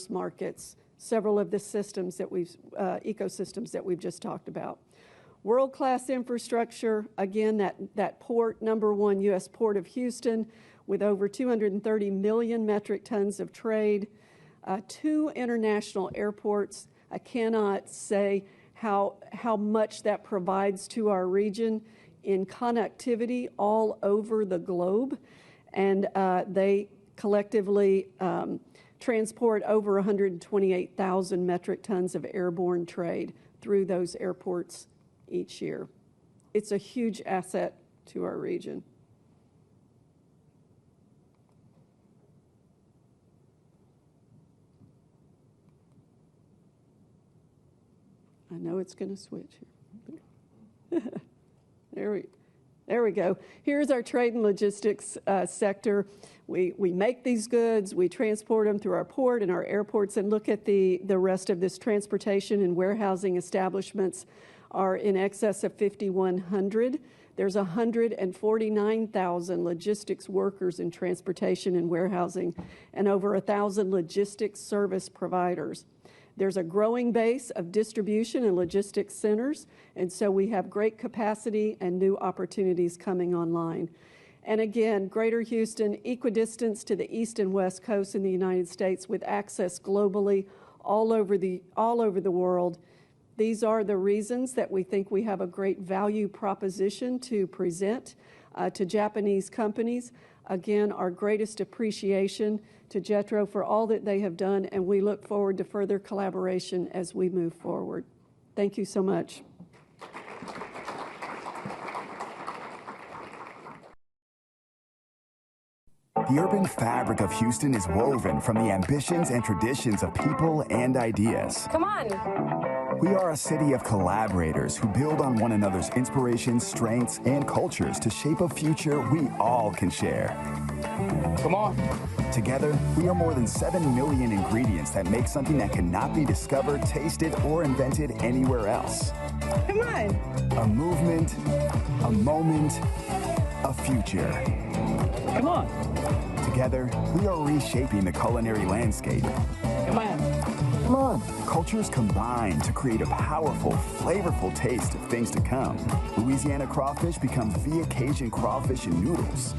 markets, several of the systems that ecosystems that we've just talked about. World-class infrastructure, again, that port, #1 U.S. Port of Houston, with over 230 million metric tons of trade, 2 international airports. I cannot say how much that provides to our region in connectivity all over the globe, and they collectively transport over 128,000 metric tons of airborne trade through those airports each year. It's a huge asset to our region. I know it's going to switch here. There we go. Here's our trade and logistics sector. We make these goods, we transport them through our port and our airports, and look at the rest of this. Transportation and warehousing establishments are in excess of 5,100. There's 149,000 logistics workers in transportation and warehousing, and over 1,000 logistics service providers. There's a growing base of distribution and logistics centers, and so we have great capacity and new opportunities coming online. And again, Greater Houston, equidistance to the east and west coast in the United States, with access globally all over the world. These are the reasons that we think we have a great value proposition to present to Japanese companies. Again, our greatest appreciation to JETRO for all that they have done, and we look forward to further collaboration as we move forward. Thank you so much. The urban fabric of Houston is woven from the ambitions and traditions of people and ideas. Come on. We are a city of collaborators who build on one another's inspirations, strengths, and cultures to shape a future we all can share. Come on. Together, we are more than 7 million ingredients that make something that cannot be discovered, tasted, or invented anywhere else. Come on. A movement, a moment, a future. Come on. Together, we are reshaping the culinary landscape. Come on. Come on. Cultures combine to create a powerful, flavorful taste of things to come. Louisiana crawfish becomes via Cajun crawfish and noodles.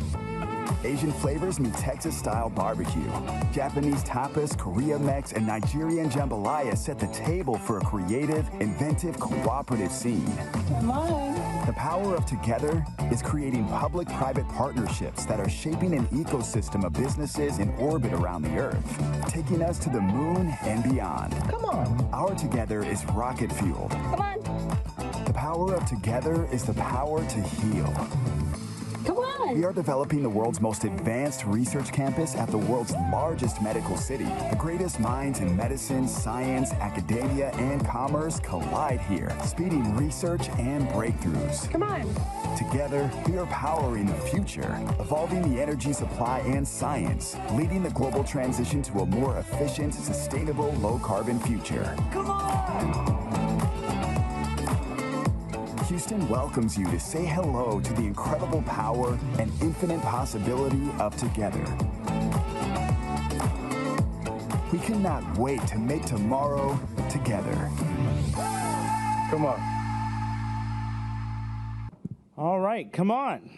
Asian flavors meet Texas-style barbecue. Japanese tapas, Korea Mex, and Nigerian jambalaya set the table for a creative, inventive, cooperative scene. Come on. The power of Together is creating public-private partnerships that are shaping an ecosystem of businesses in orbit around the Earth, taking us to the moon and beyond. Come on. Our Together is rocket-fueled. Come on. The power of Together is the power to heal. Come on. We are developing the world's most advanced research campus at the world's largest medical city. The greatest minds in medicine, science, academia, and commerce collide here, speeding research and breakthroughs. Come on. Together, we are powering the future, evolving the energy supply and science, leading the global transition to a more efficient, sustainable, low-carbon future. Come on. Houston welcomes you to say hello to the incredible power and infinite possibility of Together. We cannot wait to make tomorrow together. Come on. All right, come on.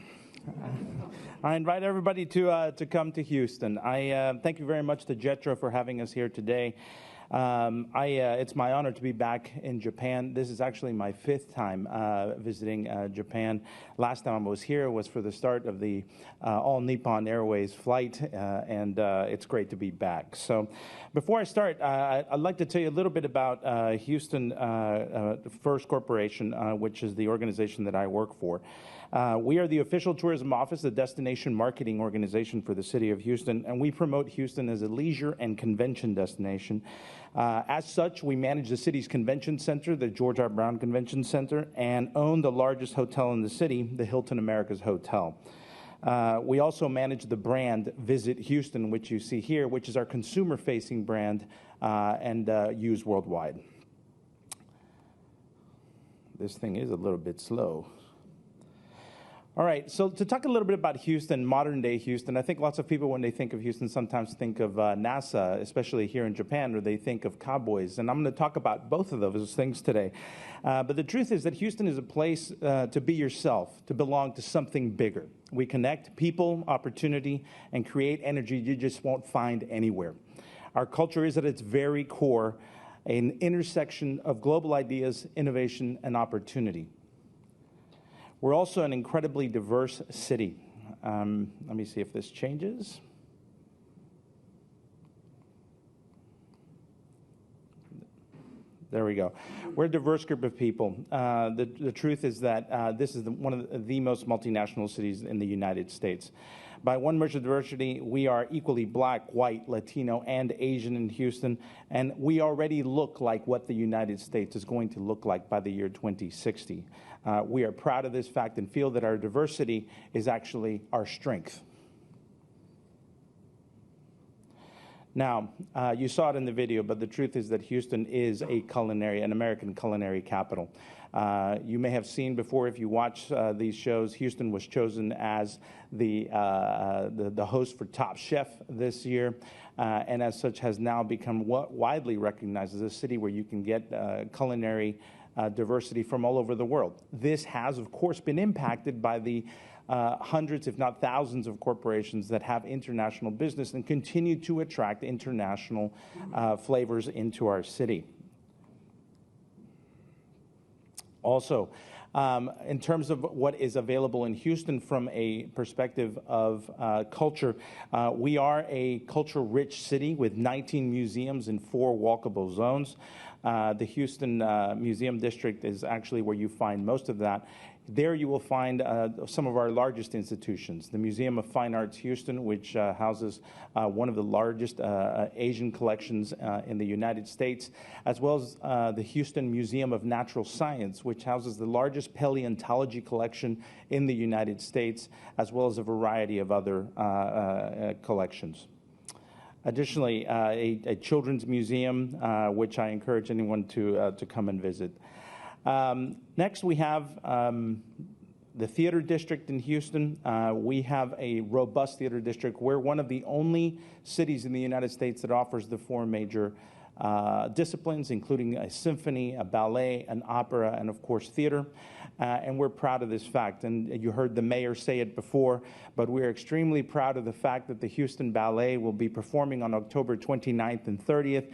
I invite everybody to come to Houston. I thank you very much to Jetro for having us here today. It's my honor to be back in Japan. This is actually my 5th time visiting Japan. Last time I was here was for the start of the All Nippon Airways flight, and it's great to be back. So before I start, I'd like to tell you a little bit about Houston First Corporation, which is the organization that I work for. We are the official tourism office, the destination marketing organization for the city of Houston, and we promote Houston as a leisure and convention destination. As such, we manage the city's convention center, the George R. Brown Convention Center, and own the largest hotel in the city, the Hilton Americas Hotel. We also manage the brand Visit Houston, which you see here, which is our consumer-facing brand and used worldwide. This thing is a little bit slow. All right, so to talk a little bit about Houston, modern-day Houston, I think lots of people, when they think of Houston, sometimes think of NASA, especially here in Japan, or they think of cowboys. And I'm going to talk about both of those things today. But the truth is that Houston is a place to be yourself, to belong to something bigger. We connect people, opportunity, and create energy you just won't find anywhere. Our culture is at its very core an intersection of global ideas, innovation, and opportunity. We're also an incredibly diverse city. Let me see if this changes. There we go. We're a diverse group of people. The truth is that this is one of the most multinational cities in the United States. By one measure of diversity, we are equally Black, white, Latino, and Asian in Houston, and we already look like what the United States is going to look like by the year 2060. We are proud of this fact and feel that our diversity is actually our strength. Now, you saw it in the video, but the truth is that Houston is an American culinary capital. You may have seen before, if you watch these shows, Houston was chosen as the host for Top Chef this year, and as such has now become widely recognized as a city where you can get culinary diversity from all over the world. This has, of course, been impacted by the hundreds, if not thousands, of corporations that have international business and continue to attract international flavors into our city. Also, in terms of what is available in Houston from a perspective of culture, we are a culture-rich city with 19 museums and 4 walkable zones. The Houston Museum District is actually where you find most of that. There you will find some of our largest institutions. The Museum of Fine Arts Houston, which houses one of the largest Asian collections in the United States, as well as the Houston Museum of Natural Science, which houses the largest paleontology collection in the United States, as well as a variety of other collections. Additionally, a children's museum, which I encourage anyone to come and visit. Next, we have the theater district in Houston. We have a robust theater district. We're one of the only cities in the United States that offers the 4 major disciplines, including a symphony, a ballet, an opera, and of course theater. and we're proud of this fact. And you heard the mayor say it before, but we're extremely proud of the fact that the Houston Ballet will be performing on October 29th and 30th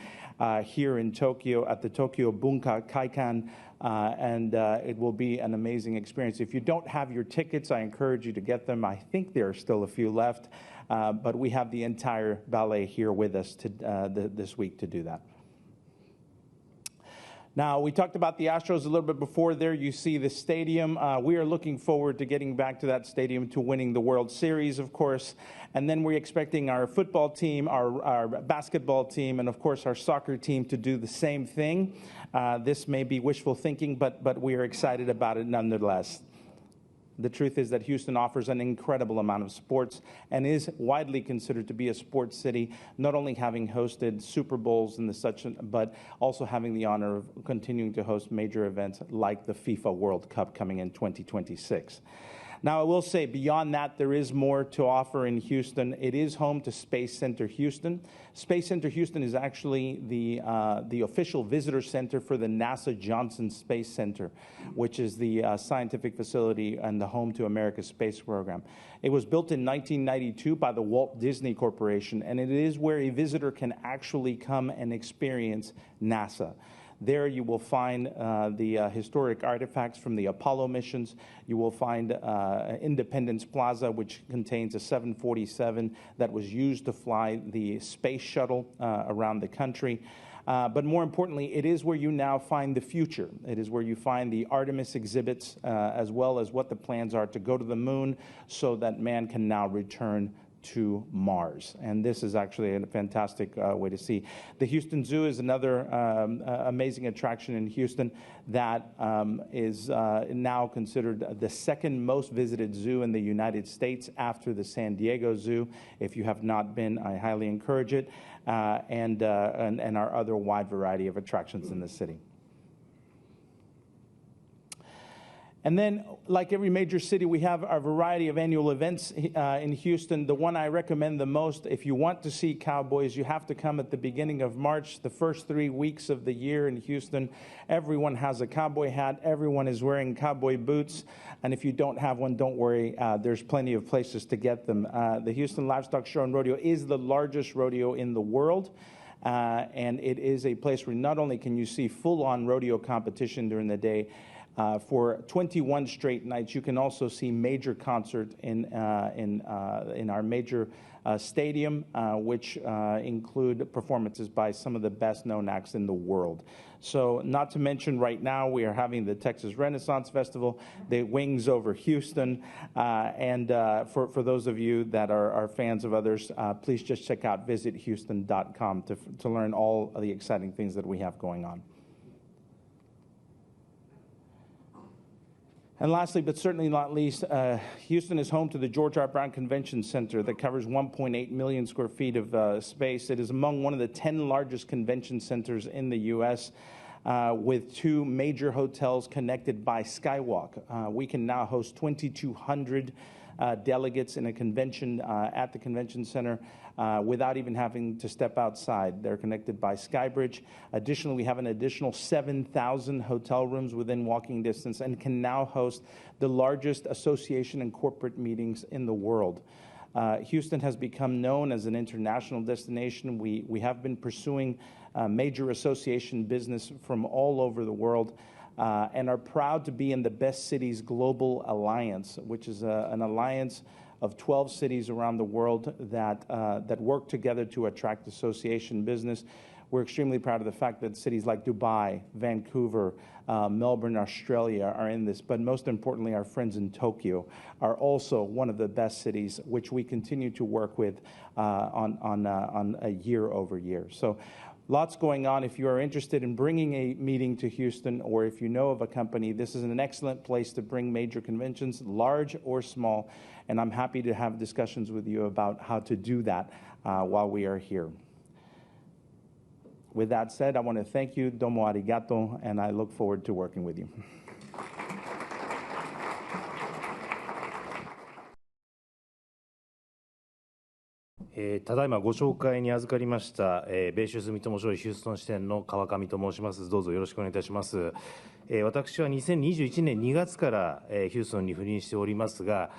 here in Tokyo at the Tokyo Bunka Kaikan. And it will be an amazing experience. If you don't have your tickets, I encourage you to get them. I think there are still a few left, but we have the entire ballet here with us this week to do that. Now, we talked about the Astros a little bit before. There you see the stadium. We are looking forward to getting back to that stadium to winning the World Series, of course. And then we're expecting our football team, our basketball team, and, of course, our soccer team to do the same thing. This may be wishful thinking, but we are excited about it nonetheless. The truth is that Houston offers an incredible amount of sports and is widely considered to be a sports city, not only having hosted Super Bowls and such, but also having the honor of continuing to host major events like the FIFA World Cup coming in 2026. Now, I will say beyond that, there is more to offer in Houston. It is home to Space Center Houston. Space Center Houston is actually the official visitor center for the NASA Johnson Space Center, which is the scientific facility and the home to America's space program. It was built in 1992 by the Walt Disney Corporation, and it is where a visitor can actually come and experience NASA. There you will find the historic artifacts from the Apollo missions. You will find Independence Plaza, which contains a 747 that was used to fly the space shuttle around the country. But more importantly, it is where you now find the future. It is where you find the Artemis exhibits, as well as what the plans are to go to the moon so that man can now return to Mars. And this is actually a fantastic way to see. The Houston Zoo is another amazing attraction in Houston that is now considered the second most visited zoo in the United States after the San Diego Zoo. If you have not been, I highly encourage it, and our other wide variety of attractions in the city. And then, like every major city, we have our variety of annual events in Houston. The one I recommend the most, if you want to see cowboys, you have to come at the beginning of March, the first 3 weeks of the year in Houston. Everyone has a cowboy hat. Everyone is wearing cowboy boots. And if you don't have one, don't worry. There's plenty of places to get them. The Houston Livestock Show and Rodeo is the largest rodeo in the world. And it is a place where not only can you see full-on rodeo competition during the day, for 21 straight nights, you can also see major concert in our major stadium, which include performances by some of the best-known acts in the world. So not to mention right now, we are having the Texas Renaissance Festival, the Wings Over Houston, and for those of you that are fans of others, please just check out visithouston.com to learn all of the exciting things that we have going on. And lastly, but certainly not least, Houston is home to the George R. Brown Convention Center that covers 1.8 million square feet of space. It is among one of the 10 largest convention centers in the U.S., with 2 major hotels connected by Skywalk. We can now host 2,200 delegates in a convention at the convention center without even having to step outside. They're connected by Skybridge. Additionally, we have an additional 7,000 hotel rooms within walking distance and can now host the largest association and corporate meetings in the world. Houston has become known as an international destination. We have been pursuing major association business from all over the world. And are proud to be in the Best Cities Global Alliance, which is an alliance of 12 cities around the world that work together to attract association business. We're extremely proud of the fact that cities like Dubai, Vancouver, Melbourne, Australia are in this, but most importantly, our friends in Tokyo are also one of the best cities, which we continue to work with on a year over year. So lots going on. If you are interested in bringing a meeting to Houston, or if you know of a company, this is an excellent place to bring major conventions, large or small, and I'm happy to have discussions with you about how to do that while we are here. With that said, I want to thank you, domo arigato, and I look forward to working with you. ただいまご紹介に預かりました、米州住友商事ヒューストン支店の川上と申します。どうぞよろしくお願いいたします。私は2021年2月から、ヒューストンに赴任しておりますが、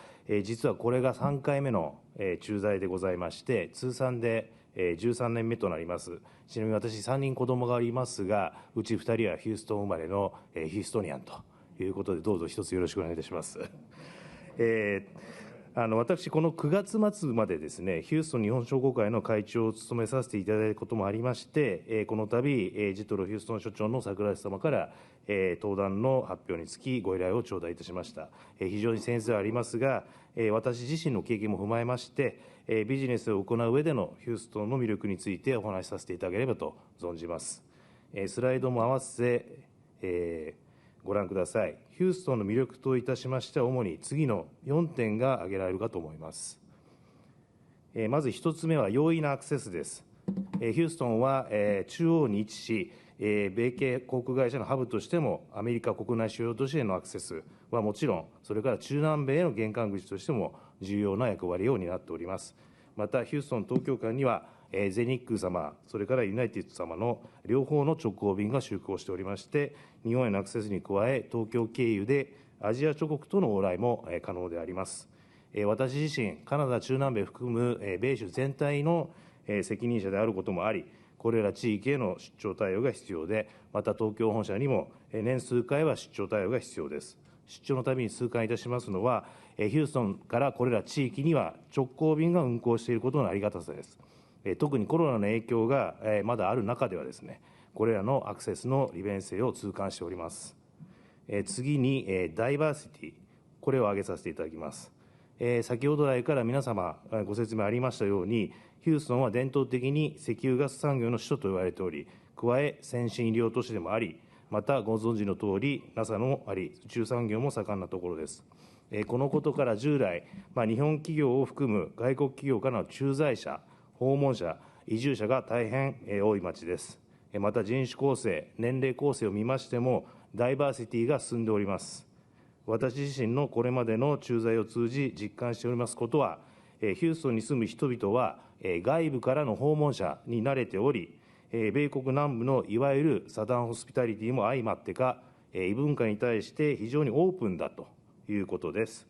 実はこれが3回目の、駐在でございまして、通算で、13年目となります。ちなみに私3人子供がおりますが、うち2人はヒューストン生まれの、ヒューストニアンということで、どうぞ一つよろしくお願いいたします。私、この9月末までですね、ヒューストン日本商工会の会長を務めさせていただいたこともありまして、この度、ジェトロヒューストン所長の桜井様から、登壇の発表につきご依頼を頂戴いたしました。非常に僭越ではありますが、私自身の経験も踏まえまして、ビジネスを行う上でのヒューストンの魅力についてお話しさせていただければと存じます。スライドも合わせ、ご覧ください。ヒューストンの魅力といたしましては、主に次の4点が挙げられるかと思います。まず1つ目は容易なアクセスです。ヒューストンは中央に位置し、米系航空会社のハブとしても、アメリカ国内主要都市へのアクセスはもちろん、それから中南米への玄関口としても重要な役割を担っております。また、ヒューストン東京間には、全日空様、それからユナイテッド様の両方の直行便が就航しておりまして、日本へのアクセスに加え、東京経由でアジア諸国との往来も可能であります。私自身、カナダ、中南米含む米州全体の責任者であることもあり、これら地域への出張対応が必要で、また東京本社にも年数回は出張対応が必要です。出張のたびに痛感いたしますのは、ヒューストンからこれら地域には直行便が運航していることのありがたさです。特にコロナの影響がまだある中ではですね、これらのアクセスの利便性を痛感しております。次にダイバーシティ、これを挙げさせていただきます。先ほど来から皆様ご説明ありましたように、ヒューストンは伝統的に石油ガス産業の首都と言われており、加え先進医療都市でもあり、またご存知のとおり NASA もあり、宇宙産業も盛んなところです。このことから従来、日本企業を含む外国企業からの駐在者、訪問者、移住者が大変多い町です。また人種構成、年齢構成を見ましても、ダイバーシティが進んでおります。私自身のこれまでの駐在を通じ実感しておりますことは、ヒューストンに住む人々は外部からの訪問者に慣れており、米国南部のいわゆるサダンホスピタリティも相まってか、異文化に対して非常にオープンだということです。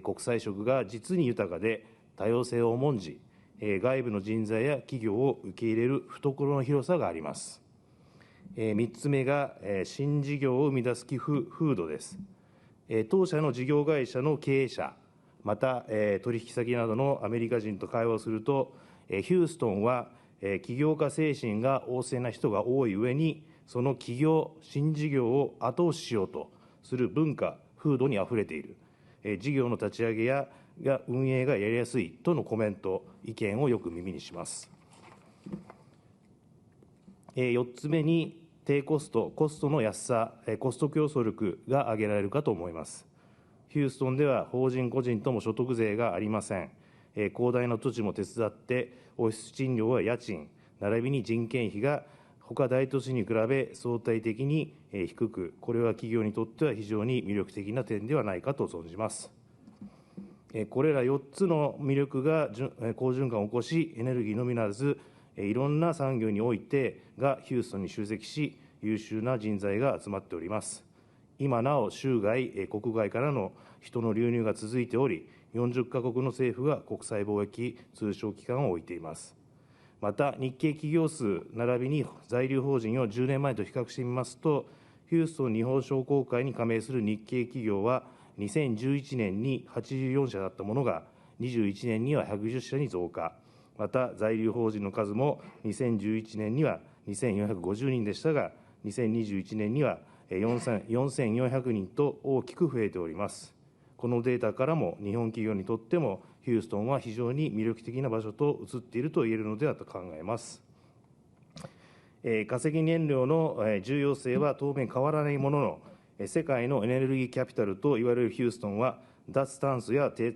国際色が実に豊かで多様性を重んじ、外部の人材や企業を受け入れる懐の広さがあります。3つ目が新事業を生み出す寄付風土です。当社の事業会社の経営者、また取引先などのアメリカ人と会話をすると、ヒューストンは起業家精神が旺盛な人が多い上に、その起業、新事業を後押ししようとする文化、風土にあふれている。事業の立ち上げや運営がやりやすいとのコメント、意見をよく耳にします。4つ目に、低コスト、コストの安さ、コスト競争力が挙げられるかと思います。ヒューストンでは法人個人とも所得税がありません。広大な土地も手伝って、オフィス賃料や家賃、並びに人件費が他大都市に比べ相対的に低く、これは企業にとっては非常に魅力的な点ではないかと存じます。これら4つの魅力が好循環を起こし、エネルギーのみならず、いろんな産業においてがヒューストンに集積し、優秀な人材が集まっております。今なお州外、国外からの人の流入が続いており、40カ国の政府が国際貿易通商機関を置いています。また、日系企業数並びに在留邦人を10年前と比較してみますと、ヒューストン日本商工会に加盟する日系企業は、2011年に84社だったものが、21年には110社に増加。また、在留邦人の数も2011年には2450人でしたが、2021年には4400人と大きく増えております。このデータからも、日本企業にとっても、ヒューストンは非常に魅力的な場所と映っていると言えるのではと考えます。化石燃料の重要性は当面変わらないものの、世界のエネルギーキャピタルと言われるヒューストンは、脱炭素や低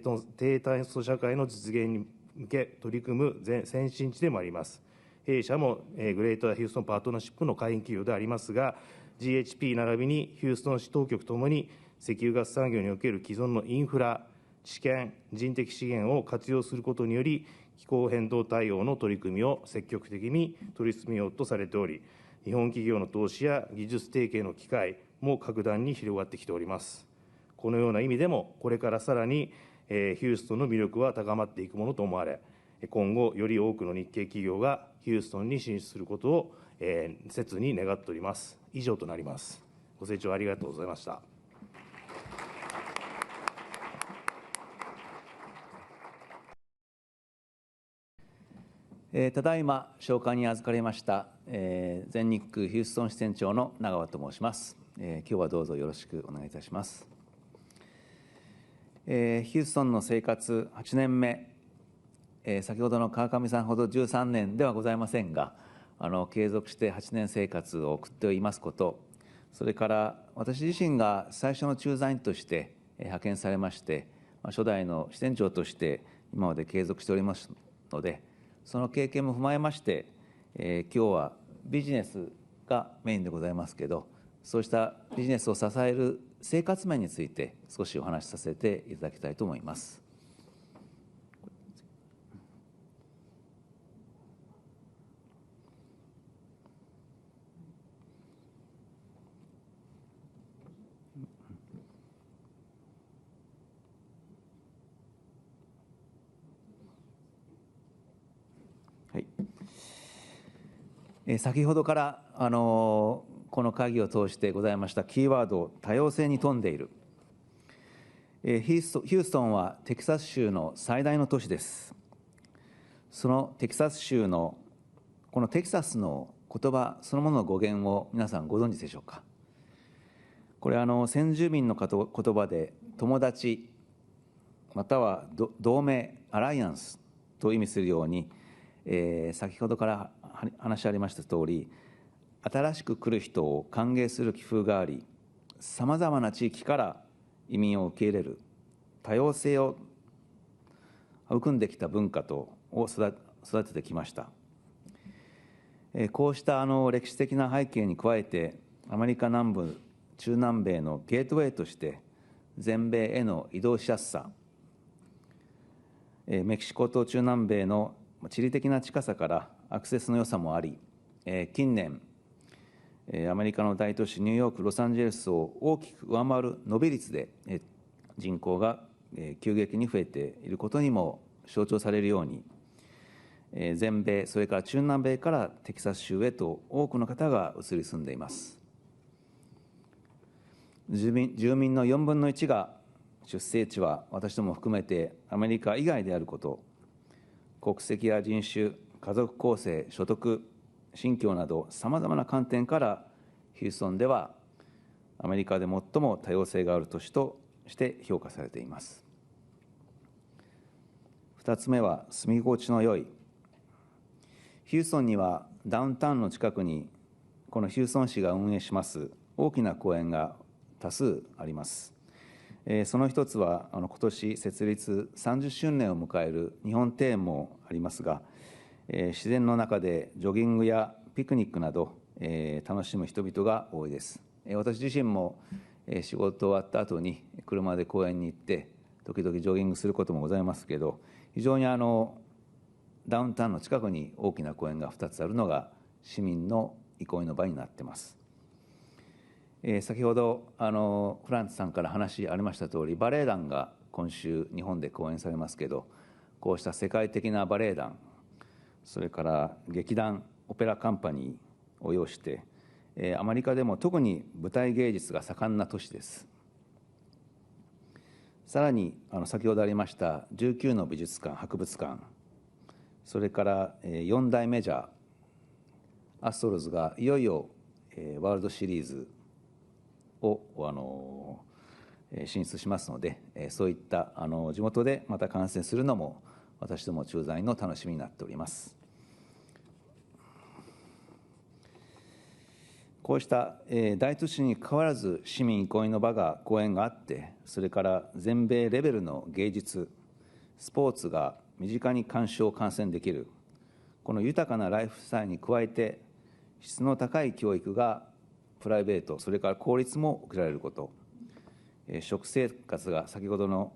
炭素社会の実現に向け取り組む先進地でもあります。弊社もグレーターヒューストンパートナーシップの会員企業でありますが、GHP 並びにヒューストン市当局ともに石油ガス産業における既存のインフラ、知見、人的資源を活用することにより、気候変動対応の取り組みを積極的に取り進めようとされており、日本企業の投資や技術提携の機会も格段に広がってきております。このような意味でも、これからさらにヒューストンの魅力は高まっていくものと思われ、今後、より多くの日系企業がヒューストンに進出することを切に願っております。以上となります。ご清聴ありがとうございました。ただいま召喚に預かりました、全日空ヒューストン支店長の長尾と申します。今日はどうぞよろしくお願いいたします。ヒューストンの生活8年目、先ほどの川上さんほど13年ではございませんが、継続して8年生活を送っていますこと、それから私自身が最初の駐在員として派遣されまして、初代の支店長として今まで継続しておりますので、その経験も踏まえまして、今日はビジネスがメインでございますけど、そうしたビジネスを支える生活面について少しお話しさせていただきたいと思います。先ほどからこの会議を通してございましたキーワード、多様性に富んでいる。ヒューストンはテキサス州の最大の都市です。そのテキサス州のこのテキサスの言葉そのものの語源を皆さんご存知でしょうか。これ先住民の言葉で友達または同盟アライアンスと意味するように、先ほどから話ありました通り、新しく来る人を歓迎する気風があり、さまざまな地域から移民を受け入れる多様性を育んできた文化を育ててきました。こうした歴史的な背景に加えて、アメリカ南部中南米のゲートウェイとして全米への移動しやすさ、メキシコと中南米の地理的な近さからアクセスの良さもあり、近年アメリカの大都市ニューヨーク、ロサンゼルスを大きく上回る伸び率で人口が急激に増えていることにも象徴されるように、全米それから中南米からテキサス州へと多くの方が移り住んでいます。住民の4分の1が出生地は私ども含めてアメリカ以外であること、国籍や人種、家族構成、所得、信教などさまざまな観点からヒューストンではアメリカで最も多様性がある都市として評価されています。2つ目は住み心地の良い。ヒューストンにはダウンタウンの近くにこのヒューストン市が運営します大きな公園が多数あります。その一つは今年設立30周年を迎える日本庭園もありますが、自然の中でジョギングやピクニックなど楽しむ人々が多いです。私自身も仕事終わった後に車で公園に行って時々ジョギングすることもございますけど、非常にダウンタウンの近くに大きな公園が2つあるのが市民の憩いの場になっています。先ほどフランツさんから話ありました通り、バレエ団が今週日本で公演されますけど、こうした世界的なバレエ団、それから劇団、オペラカンパニーを要して、アメリカでも特に舞台芸術が盛んな都市です。さらに先ほどありました19の美術館、博物館、それから4大メジャーアストロズがいよいよワールドシリーズを進出しますので、そういった地元でまた観戦するのも私ども駐在の楽しみになっております。こうした大都市にかかわらず市民憩いの場が公園があって、それから全米レベルの芸術、スポーツが身近に鑑賞観戦できる、この豊かなライフスタイルに加えて質の高い教育がプライベート、それから公立も受けられること、食生活が先ほどの、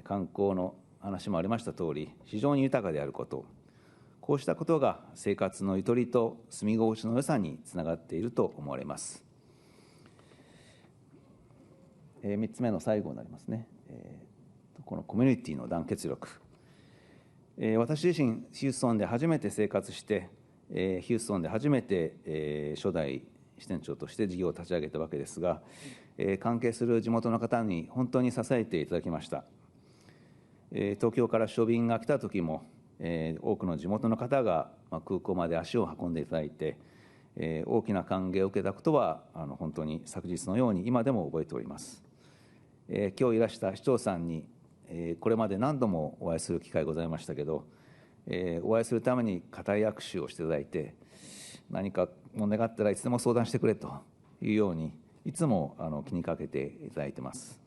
観光の話もありました通り、非常に豊かであること、こうしたことが生活のゆとりと住み心地の良さにつながっていると思われます。3つ目の最後になりますね。このコミュニティの団結力。私自身、ヒューストンで初めて生活して、ヒューストンで初めて、初代支店長として事業を立ち上げたわけですが、関係する地元の方に本当に支えていただきました。東京から書便が来た時も、多くの地元の方が空港まで足を運んでいただいて、大きな歓迎を受けたことは本当に昨日のように今でも覚えております。今日いらした市長さんに、これまで何度もお会いする機会ございましたけど、お会いするために固い握手をしていただいて、何か問題があったらいつでも相談してくれというようにいつも気にかけていただいています。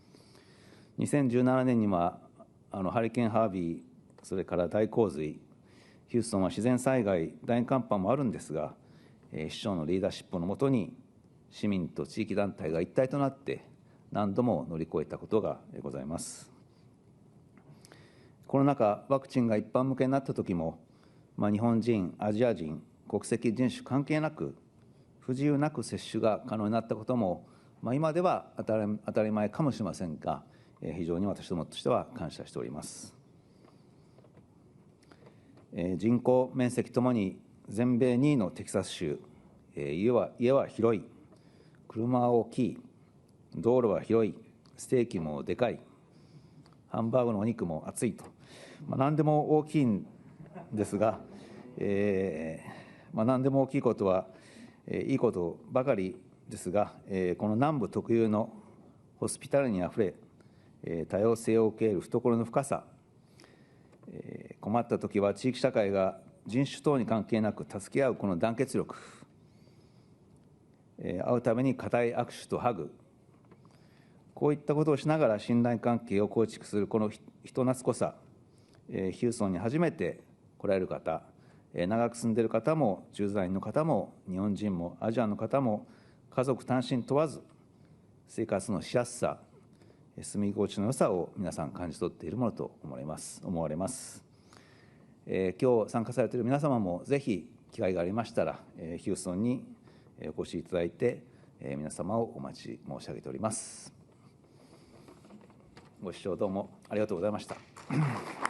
2017年にはハリケーン・ハービー、それから大洪水、ヒューストンは自然災害、大寒波もあるんですが、市長のリーダーシップのもとに市民と地域団体が一体となって何度も乗り越えたことがございます。コロナ禍、ワクチンが一般向けになった時も、日本人、アジア人、国籍、人種関係なく、不自由なく接種が可能になったことも、今では当たり前かもしれませんが、非常に私どもとしては感謝しております。人口、面積ともに全米2位のテキサス州、家は広い、車は大きい、道路は広い、ステーキもでかい、ハンバーグのお肉も厚いと、何でも大きいんですが、何でも大きいことはいいことばかりですが、この南部特有のホスピタリティにあふれ、多様性を受け入れる懐の深さ、困ったときは地域社会が人種等に関係なく助け合うこの団結力、会うために固い握手とハグ、こういったことをしながら信頼関係を構築するこの人懐っこさ、ヒューストンに初めて来られる方、長く住んでいる方も駐在員の方も日本人もアジアの方も家族単身問わず生活のしやすさ、住み心地の良さを皆さん感じ取っているものと思われます。今日参加されている皆様もぜひ機会がありましたら、ヒューストンにお越しいただいて、皆様をお待ち申し上げております。ご視聴どうもありがとうございました。